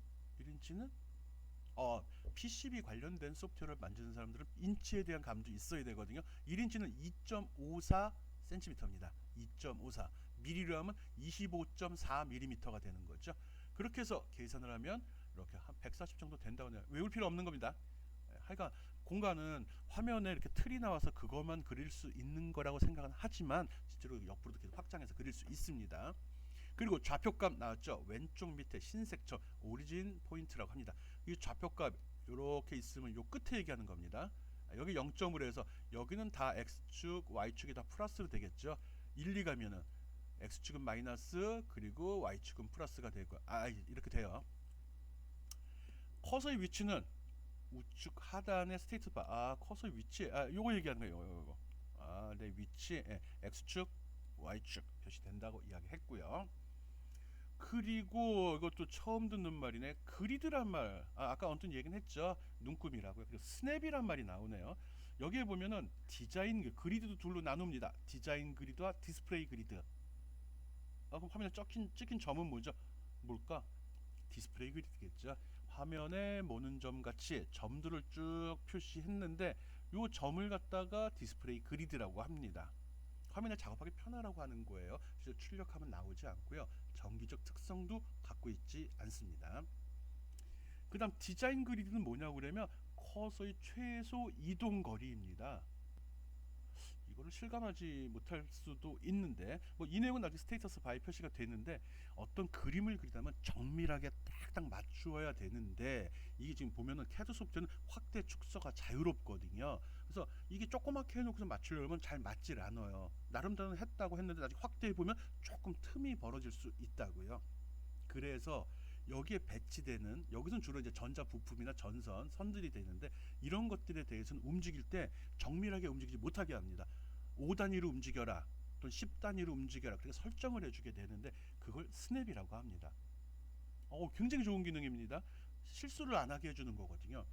PCB 관련된 소프트웨어를 만드는 사람들은 인치에 대한 감도 있어야 되거든요. 1인치는 2.54cm입니다. 2.54. 미리로 하면 25.4mm가 되는 거죠. 그렇게 해서 계산을 하면 이렇게 한 140 정도 된다고 해요. 외울 필요 없는 겁니다. 하여간 공간은 화면에 이렇게 틀이 나와서 그것만 그릴 수 있는 거라고 생각은 하지만 실제로 옆으로도 계속 확장해서 그릴 수 있습니다. 그리고 좌표값 나왔죠. 왼쪽 밑에 흰색 점 오리진 포인트라고 합니다. 이 좌표값 이렇게 있으면 요 끝에 얘기하는 겁니다. 여기 0점으로 해서 여기는 다 x축, y축이 다 플러스로 되겠죠. 1, 2 가면은 x축은 마이너스 그리고 y축은 플러스가 되고 이렇게 돼요. 커서의 위치는 우측 하단의 스테이트 바. 커서의 위치. 요거 얘기하는 거예요. 요거. 내 위치 x축, y축 표시된다고 이야기했고요. 그리고 이것도 처음 듣는 말이네. 그리드란 말. 아까 언뜻 얘기는 했죠. 눈금이라고요. 그리고 스냅이란 말이 나오네요. 여기에 보면은 디자인 그리드도 둘로 나눕니다. 디자인 그리드와 디스플레이 그리드. 그럼 화면에 찍힌 점은 뭘까? 디스플레이 그리드겠죠. 화면에 모는 점 같이 점들을 쭉 표시했는데 요 점을 갖다가 디스플레이 그리드라고 합니다. 화면에 작업하기 편하라고 하는 거예요. 실제 출력하면 나오지 않고요. 정기적 특성도 갖고 있지 않습니다. 그 다음 디자인 그리드는 뭐냐고 그러면 커서의 최소 이동 거리입니다. 이거를 실감하지 못할 수도 있는데 이 내용은 아직 스테이터스 바에 표시가 되는데 어떤 그림을 그리다면 정밀하게 딱딱 맞추어야 되는데 이게 지금 보면은 캐드 소프트는 확대 축소가 자유롭거든요. 그래서 이게 조그맣게 해놓고서 맞추려면 잘 맞질 않아요. 나름대로 했다고 했는데 아직 확대해 보면 조금 틈이 벌어질 수 있다고요. 그래서 여기에 배치되는 여기서는 주로 이제 전자 부품이나 전선, 선들이 되는데 이런 것들에 대해서는 움직일 때 정밀하게 움직이지 못하게 합니다. 5단위로 움직여라 또는 10단위로 움직여라 그렇게 설정을 해주게 되는데 그걸 스냅이라고 합니다. 굉장히 좋은 기능입니다. 실수를 안 하게 해주는 거거든요.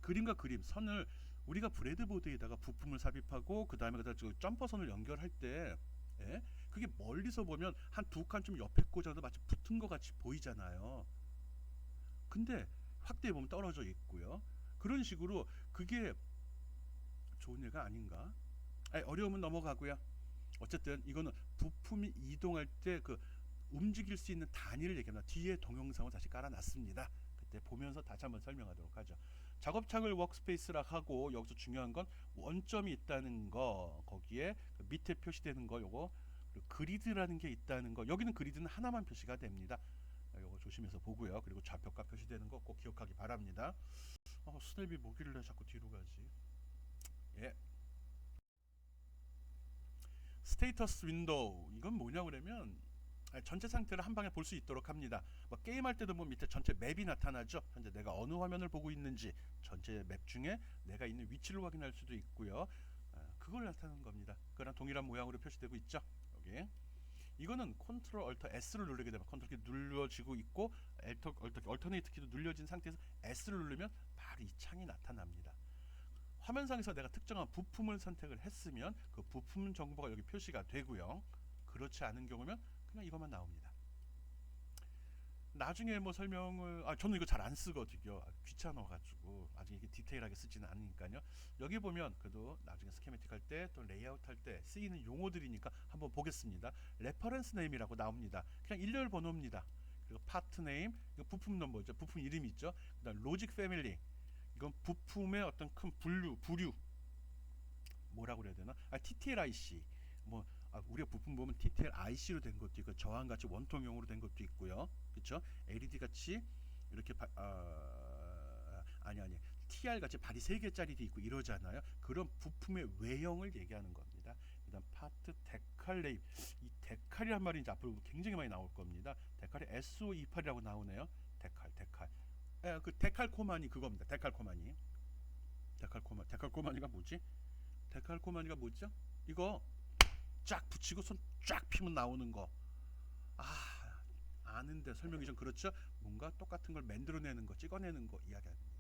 그림과 그림, 선을 우리가 브레드보드에다가 부품을 삽입하고 그 다음에 점퍼선을 연결할 때 그게 멀리서 보면 한 두 칸 좀 옆에 꽂아도 마치 붙은 것 같이 보이잖아요. 근데 확대해 보면 떨어져 있고요. 그런 식으로 그게 좋은 예가 아닌가? 어려우면 넘어가고요. 어쨌든 이거는 부품이 이동할 때 그 움직일 수 있는 단위를 얘기합니다. 뒤에 동영상을 다시 깔아놨습니다. 그때 보면서 다시 한번 설명하도록 하죠. 작업창을 워크스페이스라 하고 여기서 중요한 건 원점이 있다는 거, 거기에 그 밑에 표시되는 거 요거, 그리고 그리드라는 게 있다는 거. 여기는 그리드는 하나만 표시가 됩니다. 요거 조심해서 보고요. 그리고 좌표값 표시되는 거 꼭 기억하기 바랍니다. 스냅이 뭐길래 자꾸 뒤로 가지? 예. 스테이터스 윈도우 이건 뭐냐고 그러면 전체 상태를 한 방에 볼 수 있도록 합니다. 게임할 때도 보면 밑에 전체 맵이 나타나죠. 현재 내가 어느 화면을 보고 있는지 전체 맵 중에 내가 있는 위치를 확인할 수도 있고요. 그걸 나타내는 겁니다. 그거랑 동일한 모양으로 표시되고 있죠. 여기 이거는 컨트롤 얼터 S를 누르게 되면 컨트롤 키 눌러지고 있고 얼터네이트 키도 눌려진 상태에서 S를 누르면 바로 이 창이 나타납니다. 화면상에서 내가 특정한 부품을 선택을 했으면 그 부품 정보가 여기 표시가 되고요. 그렇지 않은 경우면 그냥 이것만 나옵니다. 나중에 설명을 저는 이거 잘 안 쓰거든요. 귀찮아가지고 아직 이게 디테일하게 쓰지는 않으니까요. 여기 보면 그래도 나중에 스케매틱 할 때 또 레이아웃 할 때 쓰이는 용어들이니까 한번 보겠습니다. 레퍼런스 네임이라고 나옵니다. 그냥 일렬 번호입니다. 그리고 파트 네임, 이거 부품 넘버죠. 부품 이름 있죠. 그다음 로직 패밀리, 이건 부품의 어떤 큰 부류 뭐라고 그래야 되나? TTL IC. 뭐 우리가 부품 보면 TTL IC로 된 것도 있고 저항같이 원통형으로 된 것도 있고요. 그렇죠? LED 같이 이렇게 아니 TR 같이 발이 3개짜리도 있고 이러잖아요. 그런 부품의 외형을 얘기하는 겁니다. 그다음 파트 데칼. 이 데칼이란 말이 이제 앞으로 굉장히 많이 나올 겁니다. 데칼이 SO28이라고 나오네요. 데칼. 그 데칼코마니 그겁니다. 데칼코마니가 뭐지? 데칼코마니가 뭐죠? 이거 쫙 붙이고 손 쫙 피면 나오는 거. 아는데 설명이 좀 그렇죠? 뭔가 똑같은 걸 만들어내는 거, 찍어내는 거 이야기합니다.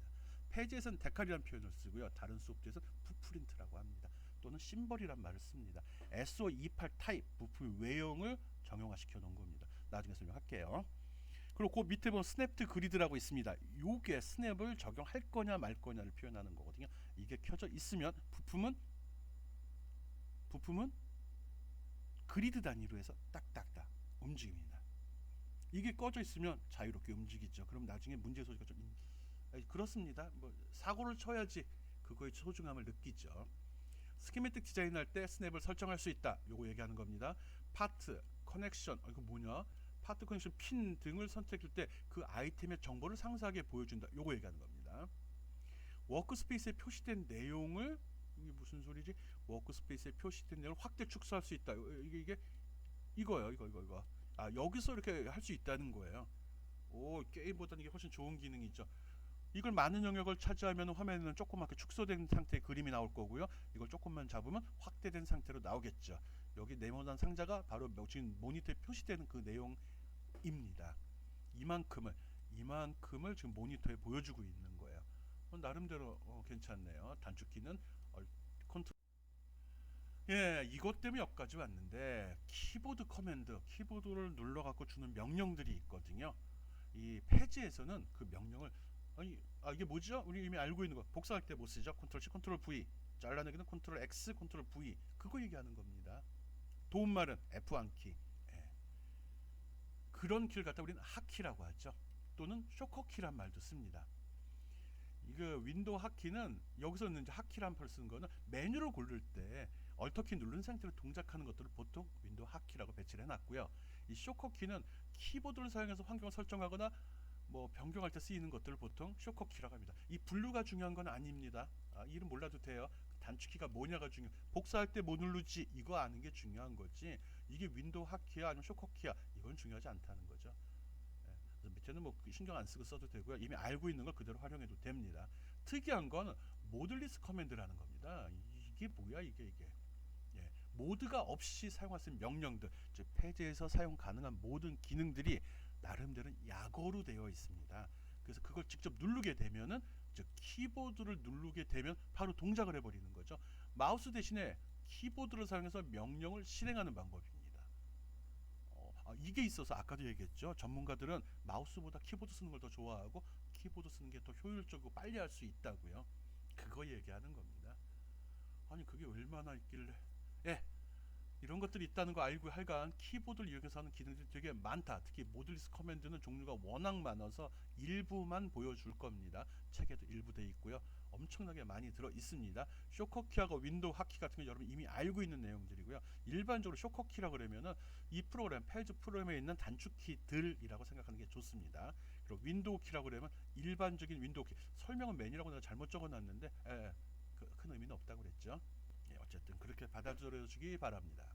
페이지에서는 데칼이라는 표현을 쓰고요. 다른 소프트에서는 부프린트라고 합니다. 또는 심벌이란 말을 씁니다. SO28 타입 부품의 외형을 정형화시켜 놓은 겁니다. 나중에 설명할게요. 그리고 그 밑에 보면 스냅드 그리드라고 있습니다. 요게 스냅을 적용할 거냐 말 거냐를 표현하는 거거든요. 이게 켜져 있으면 부품은 그리드 단위로 해서 딱딱딱 움직입니다. 이게 꺼져 있으면 자유롭게 움직이죠. 그럼 나중에 문제 소지가 좀 그렇습니다. 뭐 사고를 쳐야지 그거의 소중함을 느끼죠. 스키매틱 디자인할 때 스냅을 설정할 수 있다. 요거 얘기하는 겁니다. 파트, 커넥션, 이거 뭐냐? 파트 커넥션 핀 등을 선택할 때 그 아이템의 정보를 상세하게 보여준다. 요거 얘기하는 겁니다. 워크스페이스에 표시된 내용을 이게 무슨 소리지? 워크스페이스에 표시된 내용을 확대 축소할 수 있다. 이거요. 이거. 여기서 이렇게 할 수 있다는 거예요. 게임보다는 이게 훨씬 좋은 기능이죠. 이걸 많은 영역을 차지하면 화면에는 조그맣게 축소된 상태의 그림이 나올 거고요. 이걸 조금만 잡으면 확대된 상태로 나오겠죠. 여기 네모난 상자가 바로 지금 모니터에 표시되는 그 내용입니다. 이만큼을 지금 모니터에 보여주고 있는 거예요. 나름대로 괜찮네요. 단축키는 컨트롤. 이것 때문에 여기까지 왔는데 키보드 커맨드, 키보드를 눌러갖고 주는 명령들이 있거든요. 이 페이지에서는 그 명령을 이게 뭐죠? 우리 이미 알고 있는 거. 복사할 때 못 쓰죠. 컨트롤 C, 컨트롤 V. 잘라내기는 컨트롤 X, 컨트롤 V. 그거 얘기하는 겁니다. 도움말은 F1 키. 그런 키를 갖다 우리는 하키라고 하죠. 또는 쇼커키란 말도 씁니다. 이거 윈도우 하키는 여기서 이제 하키란 표를 쓰는 거는 메뉴를 고를 때 얼터키 누른 상태로 동작하는 것들을 보통 윈도우 하키라고 배치를 해놨고요. 이 쇼커키는 키보드를 사용해서 환경을 설정하거나 뭐 변경할 때 쓰이는 것들을 보통 쇼커키라고 합니다. 이 분류가 중요한 건 아닙니다. 이름 몰라도 돼요. 단축키가 뭐냐가 중요. 복사할 때 뭐 누르지 이거 아는 게 중요한 거지. 이게 윈도우 하키야 아니면 쇼커키야 이건 중요하지 않다는 거죠. 그래서 밑에는 뭐 신경 안 쓰고 써도 되고요. 이미 알고 있는 걸 그대로 활용해도 됩니다. 특이한 건 모드리스 커맨드라는 겁니다. 이게 뭐야 이게. 모드가 없이 사용할 수 있는 명령들, 즉 페이지에서 사용 가능한 모든 기능들이 나름대로 약어로 되어 있습니다. 그래서 그걸 직접 누르게 되면은, 즉 키보드를 누르게 되면 바로 동작을 해버리는 거죠. 마우스 대신에 키보드를 사용해서 명령을 실행하는 방법입니다. 이게 있어서 아까도 얘기했죠. 전문가들은 마우스보다 키보드 쓰는 걸 더 좋아하고 키보드 쓰는 게 더 효율적이고 빨리 할 수 있다고요. 그거 얘기하는 겁니다. 아니 그게 얼마나 있길래? 이런 것들이 있다는 거 알고 하여간 키보드를 이용해서 하는 기능들이 되게 많다. 특히 모듈리스 커맨드는 종류가 워낙 많아서 일부만 보여줄 겁니다. 책에도 일부 돼 있고요. 엄청나게 많이 들어 있습니다. 쇼커키하고 윈도우 하키 같은 거 여러분 이미 알고 있는 내용들이고요. 일반적으로 쇼커키라 그러면은 이 프로그램, 페이지 프로그램에 있는 단축키들이라고 생각하는 게 좋습니다. 그리고 윈도우 키라고 그러면 일반적인 윈도우 키. 설명은 맨이라고 내가 잘못 적어놨는데 큰 의미는 없다고 그랬죠. 어쨌든 그렇게 받아들여 주기 바랍니다.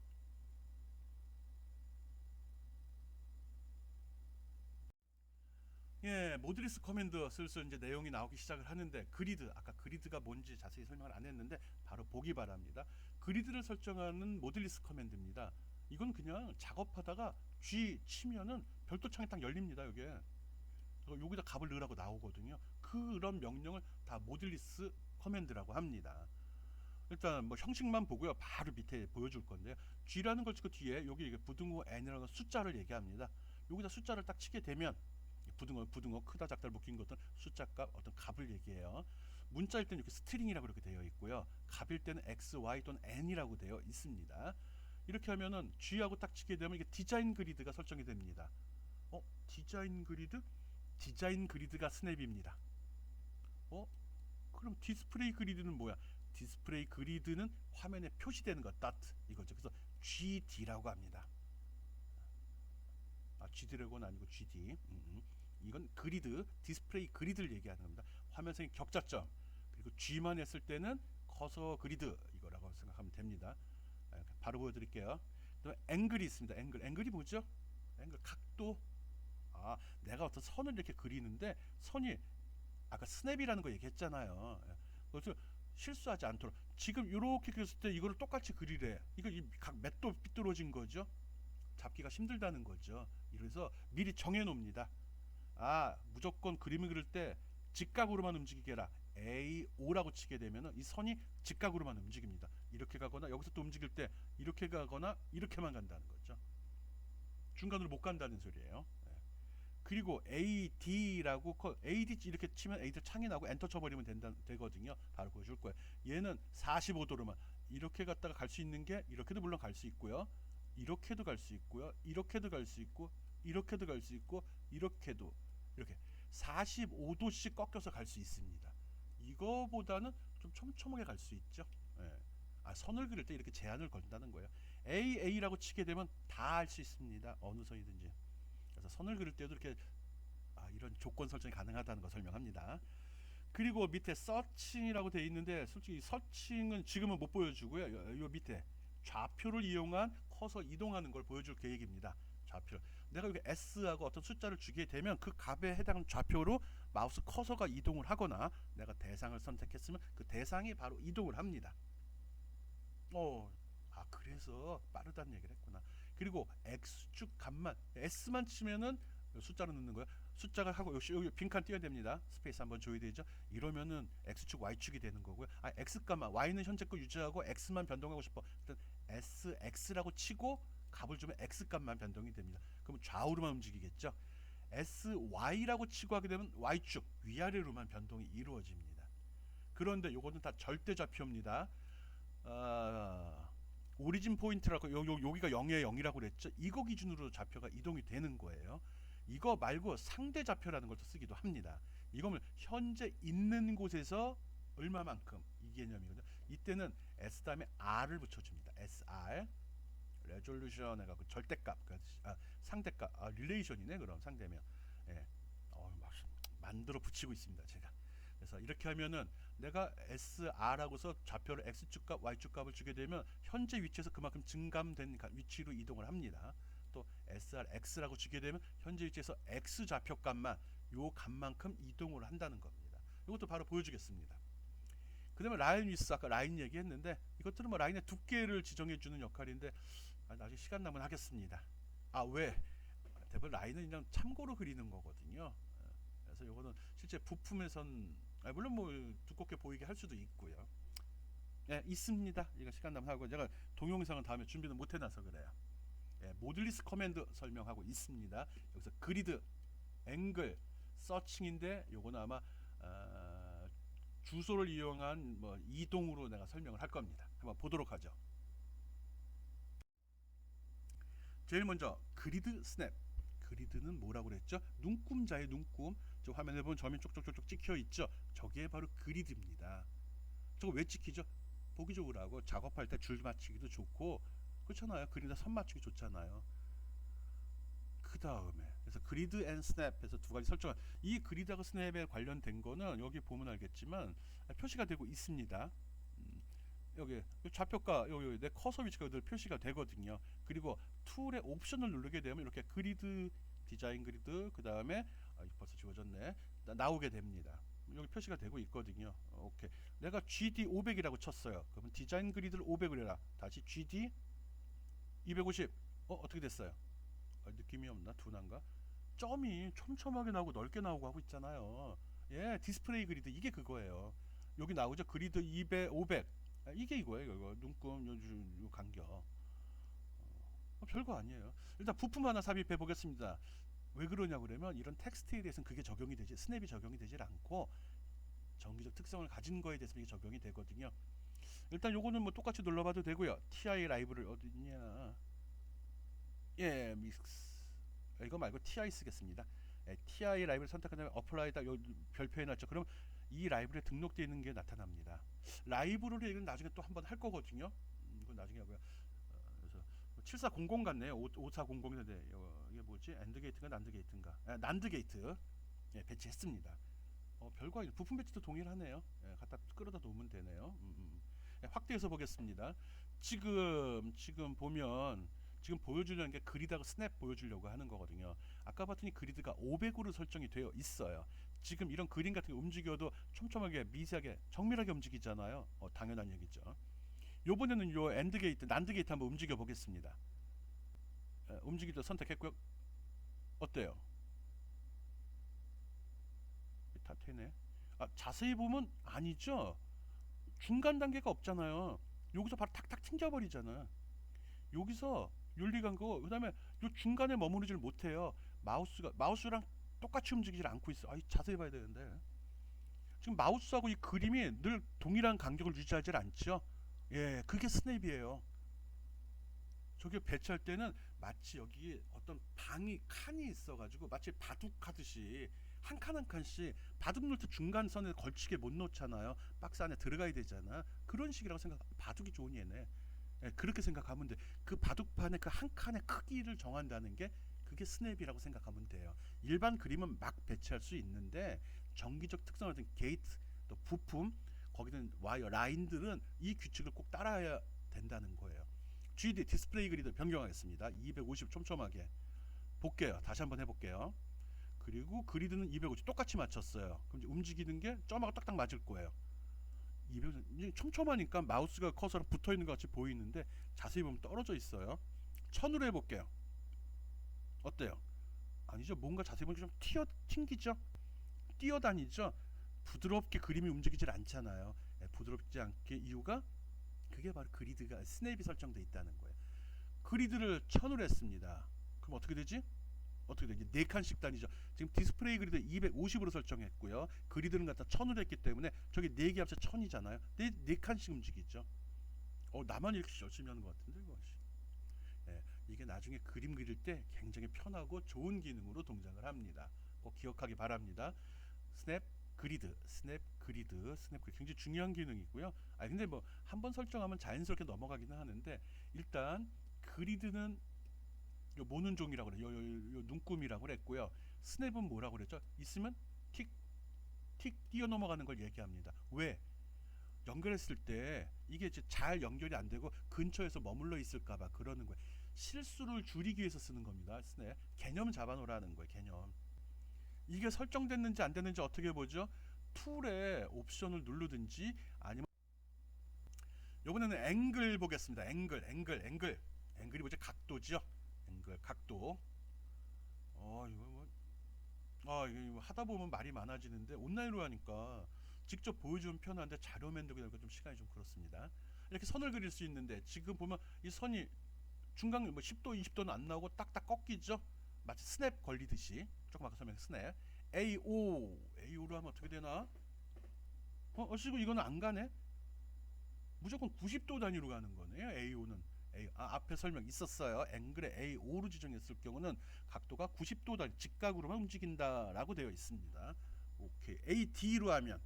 모듈리스 커맨드 슬슬 이제 내용이 나오기 시작을 하는데, 그리드, 아까 그리드가 뭔지 자세히 설명을 안 했는데 바로 보기 바랍니다. 그리드를 설정하는 모듈리스 커맨드입니다. 이건 그냥 작업하다가 G 치면은 별도 창이 딱 열립니다. 여기다 값을 넣으라고 나오거든요. 그런 명령을 다 모듈리스 커맨드라고 합니다. 일단 뭐 형식만 보고요. 바로 밑에 보여줄 건데요. G라는 걸 치고 뒤에 여기 부등호 N이라는 숫자를 얘기합니다. 여기다 숫자를 딱 치게 되면 부등호 크다 작다를 묶인 것은 숫자값 어떤 값을 얘기해요. 문자일 때는 이렇게 스트링이라고 그렇게 되어 있고요. 값일 때는 X, Y 또는 N이라고 되어 있습니다. 이렇게 하면은 G하고 딱 치게 되면 이게 디자인 그리드가 설정이 됩니다. 디자인 그리드? 디자인 그리드가 스냅입니다. 그럼 디스플레이 그리드는 뭐야? 디스플레이 그리드는 화면에 표시되는 것, dot 이거죠. 그래서 GD라고 합니다. GD라고는 아니고 GD. 이건 그리드, 디스플레이 그리드를 얘기하는 겁니다. 화면상의 격자점. 그리고 G만 했을 때는 커서 그리드 이거라고 생각하면 됩니다. 바로 보여드릴게요. 그다음에 앵글이 있습니다. 앵글이 뭐죠? 앵글 각도. 내가 어떤 선을 이렇게 그리는데 선이 아까 스냅이라는 거 얘기했잖아요. 그래서 실수하지 않도록 지금 이렇게 그렸을 때 이거를 똑같이 그리래. 이거 각 맷도 삐뚤어진 거죠. 잡기가 힘들다는 거죠. 그래서 미리 정해놓습니다. 무조건 그림을 그릴 때 직각으로만 움직이게 해라. AO라고 치게 되면 이 선이 직각으로만 움직입니다. 이렇게 가거나 여기서 또 움직일 때 이렇게 가거나 이렇게만 간다는 거죠. 중간으로 못 간다는 소리예요. 그리고 AD라고 AD 이렇게 치면 AD 창이 나고 엔터 쳐버리면 되거든요. 바로 보여줄 거예요. 얘는 45도로만 이렇게 갔다가 갈 수 있는 게 이렇게도 물론 갈 수 있고요. 이렇게도 갈 수 있고요. 이렇게도 갈 수 있고 이렇게도 갈 수 있고 이렇게도 이렇게 45도씩 꺾여서 갈 수 있습니다. 이거보다는 좀 촘촘하게 갈 수 있죠. 선을 그릴 때 이렇게 제한을 건다는 거예요. AA라고 치게 되면 다 할 수 있습니다. 어느 선이든지. 그래서 선을 그릴 때도 이렇게 이런 조건 설정이 가능하다는 거 설명합니다. 그리고 밑에 서칭이라고 되어 있는데 솔직히 서칭은 지금은 못 보여주고요. 요 밑에 좌표를 이용한 커서 이동하는 걸 보여줄 계획입니다. 좌표. 내가 여기 S하고 어떤 숫자를 주게 되면 그 값에 해당하는 좌표로 마우스 커서가 이동을 하거나 내가 대상을 선택했으면 그 대상이 바로 이동을 합니다. 그래서 빠르다는 얘기를 했구나. 그리고 X축 값만 S만 치면은 숫자로 넣는 거야. 숫자가 하고 여기 빈칸 띄어야 됩니다. 스페이스 한번 줘야 되죠. 이러면은 X축 Y축이 되는 거고요. X값만 Y는 현재 거 유지하고 X만 변동하고 싶어. 일단 SX라고 치고 값을 주면 X값만 변동이 됩니다. 그럼 좌우로만 움직이겠죠. SY라고 치고 하게 되면 Y축 위아래로만 변동이 이루어집니다. 그런데 요거는 다 절대 좌표입니다. 오리진 포인트라고 여기가 0에 0이라고 그랬죠. 이거 기준으로 좌표가 이동이 되는 거예요. 이거 말고 상대 좌표라는 걸 또 쓰기도 합니다. 이거는 현재 있는 곳에서 얼마만큼 이 개념이거든요. 이때는 S 다음에 R을 붙여줍니다. SR 레졸루션 해갖고 절대값, 상대값, 릴레이션이네. 그럼 상대면 막 만들어 붙이고 있습니다. 제가. 그래서 이렇게 하면은 내가 SR하고서 좌표를 X축값, Y축값을 주게 되면 현재 위치에서 그만큼 증감된 위치로 이동을 합니다. 또 SRX라고 주게 되면 현재 위치에서 X 좌표값만 요 값만큼 이동을 한다는 겁니다. 이것도 바로 보여주겠습니다. 그 다음에 라인 위스, 아까 라인 얘기했는데 이것들은 뭐 라인의 두께를 지정해주는 역할인데 나중에 시간 나면 하겠습니다. 왜? 대부분 라인은 그냥 참고로 그리는 거거든요. 그래서 요거는 실제 부품에선 물론 뭐 두껍게 보이게 할 수도 있고요. 있습니다. 이거 시간 나면 하고 제가 동영상은 다음에 준비는 못 해놔서 그래요. 모듈리스 커맨드 설명하고 있습니다. 여기서 그리드, 앵글, 서칭인데 요거는 아마 주소를 이용한 뭐 이동으로 내가 설명을 할 겁니다. 한번 보도록 하죠. 제일 먼저 그리드 스냅. 그리드는 뭐라고 그랬죠? 눈금자의 눈금. 저 화면에 보면 점이 쪽쪽쪽쪽 찍혀 있죠. 저게 바로 그리드입니다. 저거 왜 찍히죠? 보기 좋으라고 하고 작업할 때 줄 맞추기도 좋고 그렇잖아요. 그리드 선 맞추기 좋잖아요. 그 다음에 그래서 그리드 앤 스냅에서 두 가지 설정한 이 그리드하고 스냅에 관련된 거는 여기 보면 알겠지만 표시가 되고 있습니다. 여기 좌표가 여기 내 커서 위치가 늘 표시가 되거든요. 그리고 툴의 옵션을 누르게 되면 이렇게 그리드, 디자인 그리드, 그 다음에 벌써 지워졌네, 나오게 됩니다. 여기 표시가 되고 있거든요. 오케이. 내가 GD 500이라고 쳤어요. 그러면 디자인 그리드를 500을 해라. 다시 GD 250. 어떻게 됐어요? 느낌이 없나? 둔한가? 점이 촘촘하게 나오고 넓게 나오고 하고 있잖아요. 디스플레이 그리드 이게 그거예요. 여기 나오죠. 그리드 200, 500. 이게 이거예요. 이거 눈금 요 간격. 별거 아니에요. 일단 부품 하나 삽입해 보겠습니다. 왜 그러냐고 그러면 이런 텍스트에 대해서는 그게 적용이 되지, 스냅이 적용이 되질 않고 정기적 특성을 가진 거에 대해서 이게 적용이 되거든요. 일단 요거는 뭐 똑같이 눌러봐도 되고요. TI 라이브를 어디냐? 믹스. 이거 말고 TI 쓰겠습니다. TI 라이브를 선택한 다음에 어플라이다 요 별표 해놨죠. 그럼 이 라이브러리에 등록되어 있는 게 나타납니다. 라이브러리 이건 나중에 또 한번 할 거거든요. 이건 나중에 하고요. 그래서 7400 같네요. 5400인데 이게 뭐지? 엔드 게이트인가 난드 게이트인가? 난드 게이트 배치했습니다. 별거 아니에요. 부품 배치도 동일하네요. 갖다 끌어다 놓으면 되네요. 확대해서 보겠습니다. 지금 보면 지금 보여주려는 게 그리드하고 스냅 보여주려고 하는 거거든요. 아까 봤더니 그리드가 500으로 설정이 되어 있어요. 지금 이런 그림 같은 게 움직여도 촘촘하게 미세하게 정밀하게 움직이잖아요. 당연한 얘기죠. 요번에는 요 엔드 게이트, 난드 게이트 한번 움직여 보겠습니다. 움직이도 선택했고요. 어때요? 다 되네. 자세히 보면 아니죠. 중간 단계가 없잖아요. 여기서 바로 탁탁 튕겨버리잖아. 여기서 윤리간 거 그다음에 요 중간에 머무르질 못해요. 마우스랑 똑같이 움직이질 않고 있어. 자세히 봐야 되는데 지금 마우스하고 이 그림이 늘 동일한 간격을 유지하질 않죠. 그게 스냅이에요. 저기 배치할 때는 마치 여기 어떤 칸이 있어가지고 마치 바둑하듯이 한 칸 한 칸씩 바둑 놓을 때 중간선에 걸치게 못 놓잖아요. 박스 안에 들어가야 되잖아. 그런 식이라고 바둑이 좋은 얘네. 그렇게 생각하면 돼. 그 바둑판의 그 한 칸의 크기를 정한다는 게 그게 스냅이라고 생각하면 돼요. 일반 그림은 막 배치할 수 있는데 정기적 특성을 가진 게이트 또 부품 거기는 와이어 라인들은 이 규칙을 꼭 따라야 된다는 거예요. GD 디스플레이 그리드 변경하겠습니다. 250 촘촘하게 볼게요. 다시 한번 해볼게요. 그리고 그리드는 250 똑같이 맞췄어요. 그럼 이제 움직이는 게 점하고 딱딱 맞을 거예요. 250 촘촘하니까 마우스가 커서랑 붙어 있는 것 같이 보이는데 자세히 보면 떨어져 있어요. 1000으로 해볼게요. 어때요? 아니죠. 뭔가 자세히 보면 좀 튕기죠. 뛰어다니죠. 부드럽게 그림이 움직이질 않잖아요. 부드럽지 않게 이유가 그게 바로 그리드가 스냅이 설정되어 있다는 거예요. 그리드를 1000으로 했습니다. 그럼 어떻게 되지? 어떻게 되지? 4칸씩 다니죠. 지금 디스플레이 그리드 250으로 설정했고요. 그리드는 갖다 1000으로 했기 때문에 저기 4개 합쳐 1000이잖아요. 4칸씩 움직이죠. 나만 이렇게 열심히 하는 것 같은데 이거. 이게 나중에 그림 그릴 때 굉장히 편하고 좋은 기능으로 동작을 합니다. 꼭 기억하기 바랍니다. 스냅 그리드 굉장히 중요한 기능이고요. 근데 뭐 한번 설정하면 자연스럽게 넘어가기는 하는데 일단 그리드는 요 모는 종이라고 그래요. 요 눈금이라고 그랬고요. 스냅은 뭐라고 그랬죠? 있으면 틱 뛰어 넘어가는 걸 얘기합니다. 왜? 연결했을 때 이게 이제 잘 연결이 안 되고 근처에서 머물러 있을까봐 그러는 거예요. 실수를 줄이기 위해서 쓰는 겁니다. 스냅 개념 잡아놓으라는 거예요. 개념. 이게 설정됐는지 안 됐는지 어떻게 보죠? 툴의 옵션을 누르든지 아니면 이번에는 앵글 보겠습니다. 앵글이 뭐지? 각도죠. 각도. 이거 하다 보면 말이 많아지는데 온라인으로 하니까 직접 보여주면 편한데 자료 만들고 이런 좀 시간이 좀 그렇습니다. 이렇게 선을 그릴 수 있는데 지금 보면 이 선이 중간 10도 20도는 안 나오고 딱딱 꺾이죠. 마치 스냅 걸리듯이. 조금 아까 설명 스냅. AO로 하면 어떻게 되나? 지금 이거는 안 가네. 무조건 90도 단위로 가는 거네요. AO는. 앞에 설명 있었어요. 앵글에 A5로 지정했을 경우는 각도가 90도 단위 직각으로만 움직인다라고 되어 있습니다. 오케이. AD로 하면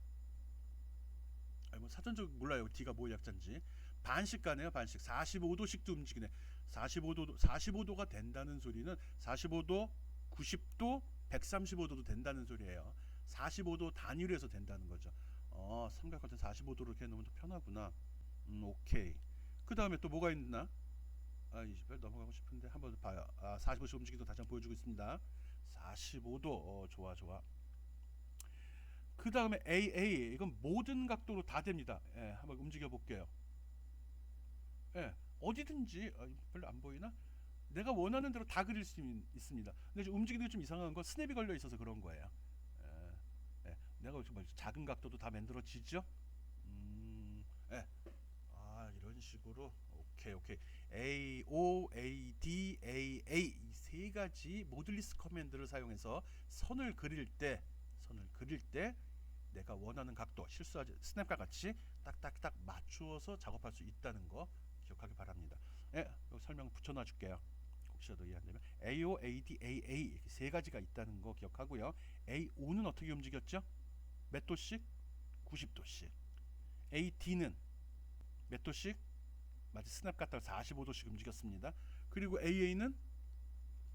사전적으로 몰라요. D가 뭐의 약자인지. 반씩 가네요. 반씩 45도씩도 움직이네. 45도가 된다는 소리는 45도, 90도, 135도도 된다는 소리예요. 45도 단위로 해서 된다는 거죠. 삼각형은 45도로 이렇게 놓으면 더 편하구나. 오케이. 그 다음에 또 뭐가 있나? 20별 넘어가고 싶은데 한번 봐요. 45도 움직이도 다시 한번 보여주고 있습니다. 45도. 좋아. 그 다음에 AA 이건 모든 각도로 다 됩니다. 한번 움직여 볼게요. 어디든지 별로 안 보이나? 내가 원하는 대로 다 그릴 수 있습니다. 근데 움직이는 게 좀 이상한 건 스냅이 걸려 있어서 그런 거예요. 내가 작은 각도도 다 만들어지죠? 이런 식으로 오케이. AO, AD, AA 이 세 가지 모듈리스 커맨드를 사용해서 선을 그릴 때 내가 원하는 각도 실수하지 스냅과 같이 딱딱딱 맞추어서 작업할 수 있다는 거 기억하기 바랍니다. 여기 설명 붙여놔 줄게요. 혹시라도 이해 안 되면 AO, AD, AA 이렇게 세 가지가 있다는 거 기억하고요. AO는 어떻게 움직였죠? 몇 도씩? 90도씩. AD는 몇 도씩? 마치 스냅 같다가 45도씩 움직였습니다. 그리고 AA는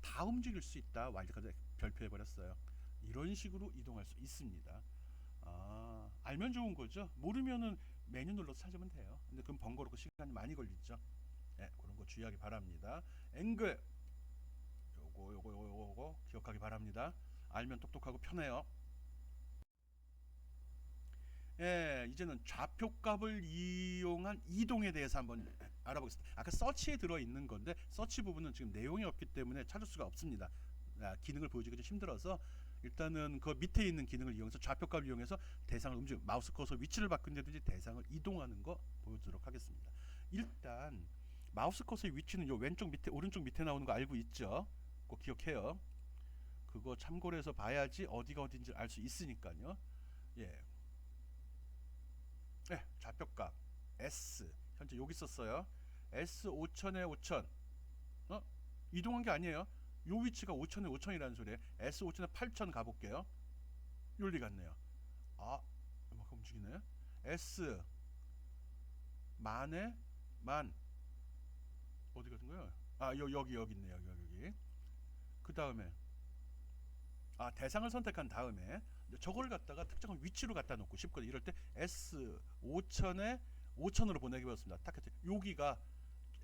다 움직일 수 있다. 와일드카드 별표해 버렸어요. 이런 식으로 이동할 수 있습니다. 알면 좋은 거죠. 모르면은 메뉴 눌러서 찾으면 돼요. 근데 그럼 번거롭고 시간이 많이 걸리죠. 네, 그런 거 주의하기 바랍니다. 앵글 요거 기억하기 바랍니다. 알면 똑똑하고 편해요. 예, 이제는 좌표값을 이용한 이동에 대해서 한번 알아보겠습니다. 아까 서치에 들어있는 건데 서치 부분은 지금 내용이 없기 때문에 찾을 수가 없습니다. 기능을 보여주기 좀 힘들어서 일단은 그 밑에 있는 기능을 이용해서 좌표값을 이용해서 대상을 마우스 커서 위치를 바꾼다든지 대상을 이동하는 거 보여주도록 하겠습니다. 일단 마우스 커서의 위치는 요 왼쪽 밑에 오른쪽 밑에 나오는 거 알고 있죠? 꼭 기억해요. 그거 참고를 해서 봐야지 어디가 어딘지 알 수 있으니까요. 예. 네, 좌표값 S 현재 여기 썼어요. S 5000에 5000 이동한 게 아니에요. 요 위치가 5000에 5000이라는 소리예요. S 5000에 8000 가볼게요. 윤리 같네요. 이만큼 움직이네. S 만에 만 어디 같은 거요? 여기 있네요. 여기. 그 다음에 대상을 선택한 다음에 저걸 갖다가 특정한 위치로 갖다 놓고 싶거든요. 이럴 때 S 5000에 5000으로 보내기 어렵습니다. 딱 여기가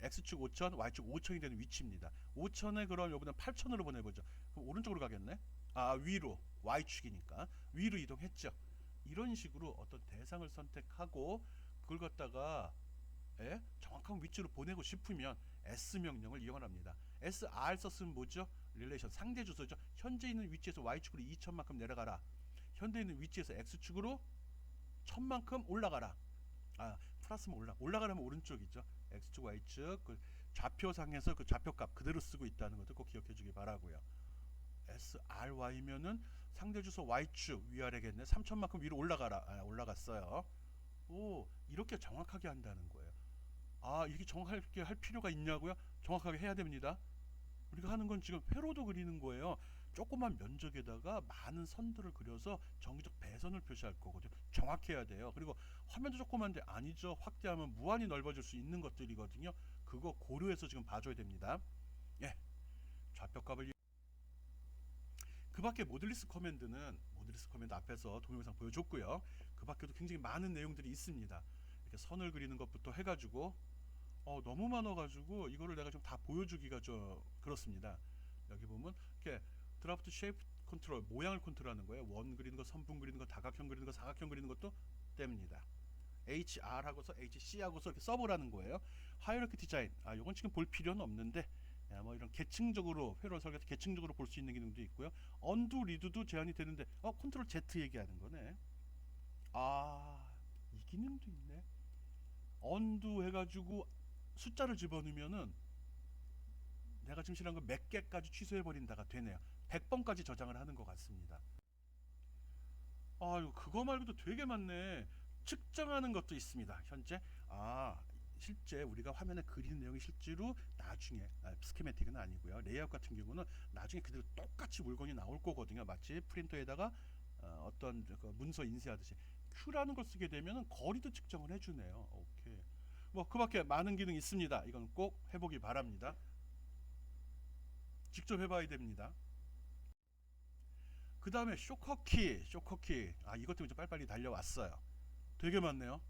X축 5000, Y축 5000이 되는 위치입니다. 5000에 그럼 요번엔 8000으로 보내보죠. 그럼 오른쪽으로 가겠네. 위로 Y축이니까 위로 이동했죠. 이런 식으로 어떤 대상을 선택하고 그걸 갖다가 정확한 위치로 보내고 싶으면 S 명령을 이용합니다. SR 썼으면 뭐죠? 릴레이션 상대 주소죠. 현재 있는 위치에서 Y축으로 2000만큼 내려가라. 현재 있는 위치에서 X축으로 1000만큼 올라가라. 플러스면 올라가려면 오른쪽이죠. X축, Y축 그 좌표상에서 그 좌표값 그대로 쓰고 있다는 것도 꼭 기억해 주기 바라고요. SRY면은 상대 주소 Y축 위아래겠네. 3000만큼 위로 올라가라. 올라갔어요. 이렇게 정확하게 한다는 거예요. 이렇게 정확하게 할 필요가 있냐고요? 정확하게 해야 됩니다. 우리가 하는 건 지금 회로도 그리는 거예요. 조그만 면적에다가 많은 선들을 그려서 정기적 배선을 표시할 거거든요. 정확해야 돼요. 그리고 화면도 조그만데 아니죠. 확대하면 무한히 넓어질 수 있는 것들이거든요. 그거 고려해서 지금 봐줘야 됩니다. 예, 좌표값을 그 밖에 모듈리스 커맨드는 모듈리스 커맨드 앞에서 동영상 보여줬고요. 그 밖에도 굉장히 많은 내용들이 있습니다. 이렇게 선을 그리는 것부터 해가지고 너무 많아가지고 이거를 내가 좀 다 보여주기가 좀 그렇습니다. 여기 보면 이렇게 드라프트 쉐이프 컨트롤 모양을 컨트롤하는 거예요. 원 그리는 거, 선분 그리는 거, 다각형 그리는 거, 사각형 그리는 것도 됩니다. HR 하고서 HC 하고서 이렇게 써보라는 거예요. 하이어라키 디자인 이건 지금 볼 필요는 없는데 뭐 이런 계층적으로 회로 설계해서 계층적으로 볼 수 있는 기능도 있고요. 언두 리드도 제한이 되는데 컨트롤 Z 얘기하는 거네. 이 기능도 있네. 언두 해가지고 숫자를 집어넣으면은 내가 지금 실한 거 몇 개까지 취소해버린다가 되네요. 100번까지 저장을 하는 것 같습니다. 그거 말고도 되게 많네. 측정하는 것도 있습니다. 현재 실제 우리가 화면에 그리는 내용이 실제로 나중에 스키매틱은 아니고요. 레이아웃 같은 경우는 나중에 그대로 똑같이 물건이 나올 거거든요. 마치 프린터에다가 어떤 문서 인쇄하듯이 Q라는 걸 쓰게 되면 거리도 측정을 해주네요. 오케이. 뭐 그밖에 많은 기능이 있습니다. 이건 꼭 해보기 바랍니다. 직접 해봐야 됩니다. 그 다음에 쇼커키 이것 때문에 빨리빨리 달려왔어요. 되게 많네요.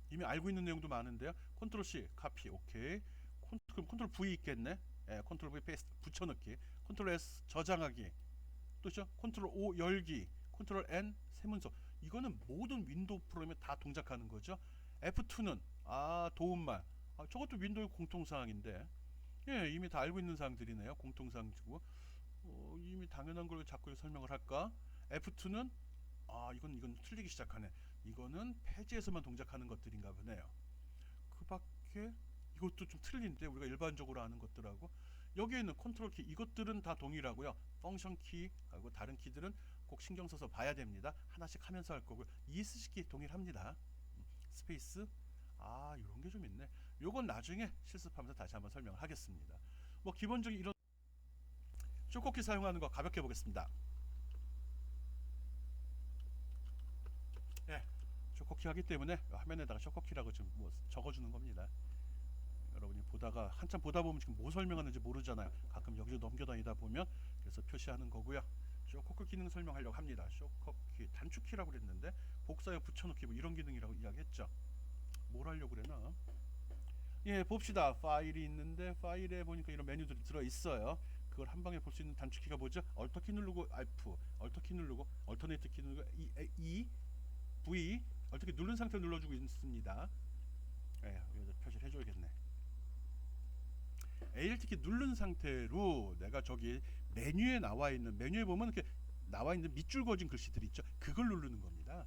이미 알고 있는 내용도 많은데요. 컨트롤 C 카피 오케이. 그럼 컨트롤 V 있겠네. 컨트롤 V 페이스트 붙여넣기. 컨트롤 S 저장하기. 또 있죠. 컨트롤 O 열기. 컨트롤 N 세문서. 이거는 모든 윈도우 프로그램에 다 동작하는 거죠. F2는 도움말. 저것도 윈도우 공통사항인데 이미 다 알고 있는 사항들이네요. 공통사항이고 이미 당연한 걸 자꾸 설명을 할까? F2는 이건 틀리기 시작하네. 이거는 페이지에서만 동작하는 것들인가 보네요. 그 밖에 이것도 좀 틀린데 우리가 일반적으로 아는 것들하고 여기에 있는 컨트롤 키 이것들은 다 동일하고요. 펑션 키 하고 다른 키들은 꼭 신경 써서 봐야 됩니다. 하나씩 하면서 할 거고요. ESC 키 동일합니다. 스페이스 이런 게 좀 있네. 요건 나중에 실습하면서 다시 한번 설명을 하겠습니다. 뭐 기본적인 이런 쇼커키 사용하는 거 가볍게 보겠습니다. 예, 쇼커키 하기 때문에 화면에다가 쇼커키라고 지금 뭐 적어주는 겁니다. 여러분이 보다가 한참 보다 보면 지금 뭐 설명하는지 모르잖아요. 가끔 여기서 넘겨다니다 보면 그래서 표시하는 거고요. 쇼커키 기능 설명하려고 합니다. 쇼커키 단축키라고 그랬는데 복사형 붙여넣기 뭐 이런 기능이라고 이야기했죠. 뭘 하려고 그래나? 예, 봅시다. 파일이 있는데 파일에 보니까 이런 메뉴들이 들어 있어요. 그걸 한 방에 볼 수 있는 단축키가 뭐죠? 얼터키 누르고 Alt, 얼터키 누르고 얼터네이트 키 누르고 E, V, 얼터키 누른 상태로 눌러주고 있습니다. 예, 여기다 표시를 해줘야겠네. Alt키 누른 상태로 내가 저기 메뉴에 나와 있는 메뉴에 보면 이렇게 나와 있는 밑줄 그어진 글씨들 있죠. 그걸 누르는 겁니다.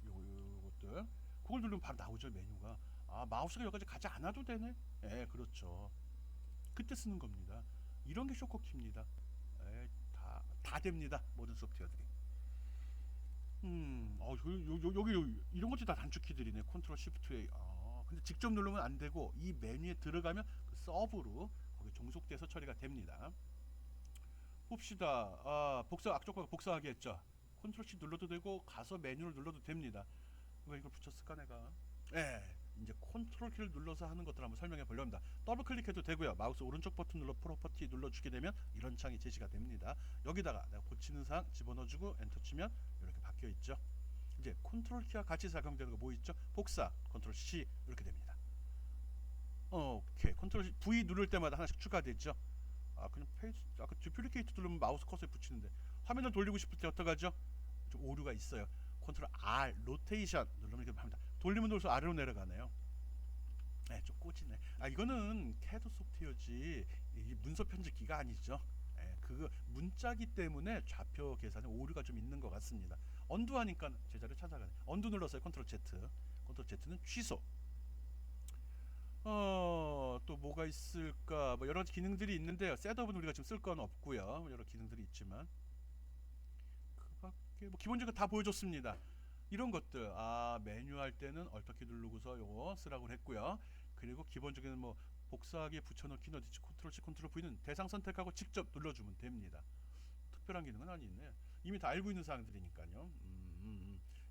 요것들 그걸 누르면 바로 나오죠 메뉴가. 아 마우스가 여기까지 가지 않아도 되네. 예, 그렇죠. 그때 쓰는 겁니다. 이런 게 쇼커키입니다. 예, 다 됩니다. 모든 소프트웨어들이. 여기 이런 것들이 다 단축키들이네. 컨트롤 시프트 A. 근데 직접 누르면 안 되고 이 메뉴에 들어가면 그 서브로 거기 종속돼서 처리가 됩니다. 봅시다. 악조건 복사하기 했죠. 컨트롤 C 눌러도 되고 가서 메뉴를 눌러도 됩니다. 왜 이걸 붙였을까 내가? 예. 이제 컨트롤 키를 눌러서 하는 것들 한번 설명해 보려 합니다. 더블 클릭해도 되고요. 마우스 오른쪽 버튼 눌러 프로퍼티 눌러주게 되면 이런 창이 제시가 됩니다. 여기다가 내가 고치는 사항 집어넣어주고 엔터 치면 이렇게 바뀌어 있죠. 이제 컨트롤 키와 같이 작용되는 거 뭐 있죠? 복사 컨트롤 C 이렇게 됩니다. 오케이. 컨트롤 V 누를 때마다 하나씩 추가되죠. 그냥 페이지 아까 듀플리케이트 누르면 마우스 커서에 붙이는데 화면을 돌리고 싶을 때 어떡하죠? 좀 오류가 있어요. 컨트롤 R 로테이션 누르면 이렇게 합니다. 돌리면 돌수록 아래로 내려가네요. 네, 좀 꽂이네. 이거는 CAD 소프트웨어지 이 문서 편집기가 아니죠. 그 문자기 때문에 좌표 계산에 오류가 좀 있는 것 같습니다. 언두 하니까 제자리를 찾아가네. 언두 눌렀어요. 컨트롤 Z. 컨트롤 Z는 취소. 또 뭐가 있을까? 뭐 여러 가지 기능들이 있는데요. 셋업은 우리가 지금 쓸 건 없고요. 여러 기능들이 있지만 그밖에 뭐 기본적으로 다 보여줬습니다. 이런 것들 메뉴 할 때는 얼터키 누르고서 요거 쓰라고 했고요. 그리고 기본적인 뭐 복사하기 붙여넣기 어디지 컨트롤 C 컨트롤 V는 대상 선택하고 직접 눌러주면 됩니다. 특별한 기능은 아니네. 이미 다 알고 있는 사항들이니까요.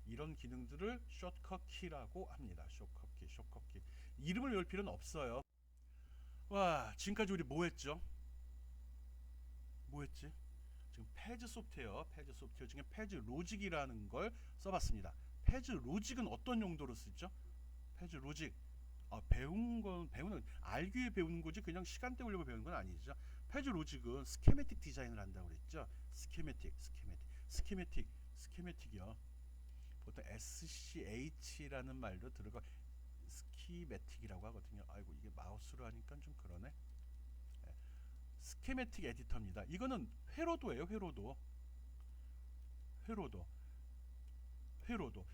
이런 기능들을 숏컷 키라고 합니다. 숏컷 키. 이름을 외울 필요는 없어요. 와, 지금까지 우리 뭐 했죠? 뭐 했지? 지금 페이지 소프트웨어 중에 페이지 로직이라는 걸 써봤습니다. 페이지 로직은 어떤 용도로 쓰죠? 페이지 로직 배우는 알기 위해 배우는 거지 그냥 시간 때우려고 배우는 건 아니죠. 페이지 로직은 스케매틱 디자인을 한다고 그랬죠. 스케매틱이요. 보통 SCH라는 말로 들어가 스키매틱이라고 하거든요. 아이고 이게 마우스로 하니까 좀 그러네. 스케매틱 에디터입니다. 이거는 회로도예요. 회로도.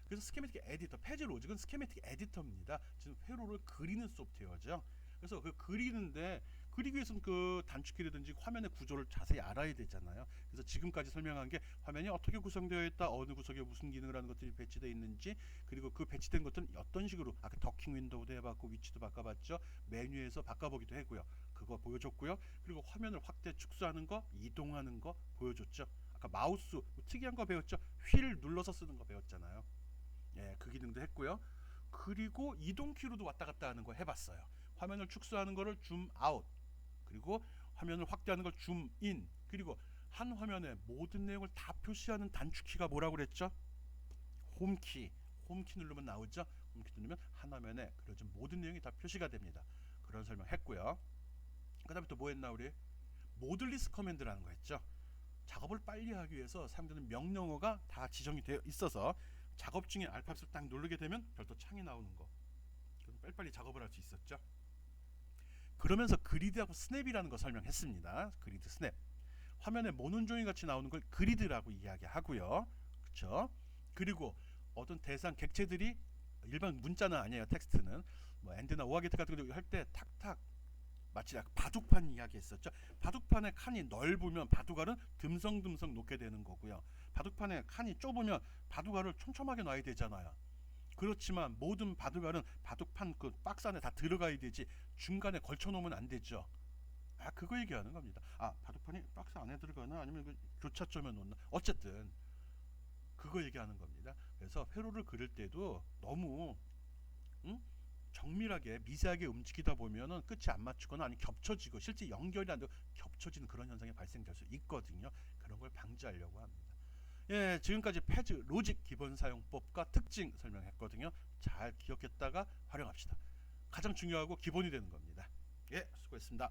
그래서 스케매틱 에디터, 페이지 로직은 스케매틱 에디터입니다. 지금 회로를 그리는 소프트웨어죠. 그래서 그 그리기 위해서는 그 단축키라든지 화면의 구조를 자세히 알아야 되잖아요. 그래서 지금까지 설명한 게 화면이 어떻게 구성되어 있다, 어느 구석에 무슨 기능을 하는 것들이 배치되어 있는지, 그리고 그 배치된 것들은 어떤 식으로 아까 더킹 윈도우도 해봤고 위치도 바꿔봤죠. 메뉴에서 바꿔보기도 했고요. 그거 보여줬고요. 그리고 화면을 확대 축소하는 거, 이동하는 거 보여줬죠. 아까 마우스 특이한 거 배웠죠. 휠 눌러서 쓰는 거 배웠잖아요. 예, 그 기능도 했고요. 그리고 이동키로도 왔다 갔다 하는 거 해봤어요. 화면을 축소하는 거를 줌 아웃, 그리고 화면을 확대하는 걸 줌 인, 그리고 한 화면에 모든 내용을 다 표시하는 단축키가 뭐라고 그랬죠? 홈키 누르면 나오죠. 홈키 누르면 한 화면에 그려진 모든 내용이 다 표시가 됩니다. 그런 설명했고요. 그 다음에 또 뭐 했나 우리? 모듈리스 커맨드라는 거 했죠. 작업을 빨리 하기 위해서 사용되는 명령어가 다 지정이 되어 있어서 작업 중에 알파벳을 딱 누르게 되면 별도 창이 나오는 거. 그래서 빨리빨리 작업을 할 수 있었죠. 그러면서 그리드하고 스냅이라는 거 설명했습니다. 그리드, 스냅. 화면에 모눈종이 같이 나오는 걸 그리드라고 이야기하고요. 그렇죠? 그리고 어떤 대상 객체들이 일반 문자는 아니에요. 텍스트는 뭐 엔드나 오하게트 같은 거 할 때 탁탁 마치 바둑판 이야기 했었죠. 바둑판의 칸이 넓으면 바둑알은 듬성듬성 놓게 되는 거고요. 바둑판의 칸이 좁으면 바둑알을 촘촘하게 놔야 되잖아요. 그렇지만 모든 바둑알은 바둑판 그 박스 안에 다 들어가야 되지 중간에 걸쳐 놓으면 안 되죠. 그거 얘기하는 겁니다. 바둑판이 박스 안에 들어가나 아니면 그 교차점에 놓나, 어쨌든 그거 얘기하는 겁니다. 그래서 회로를 그릴 때도 너무 응? 정밀하게 미세하게 움직이다 보면은 끝이 안 맞추거나 아니 겹쳐지고 실제 연결이 안 되고 겹쳐지는 그런 현상이 발생될 수 있거든요. 그런 걸 방지하려고 합니다. 예, 지금까지 패즈 로직 기본 사용법과 특징 설명했거든요. 잘 기억했다가 활용합시다. 가장 중요하고 기본이 되는 겁니다. 예, 수고했습니다.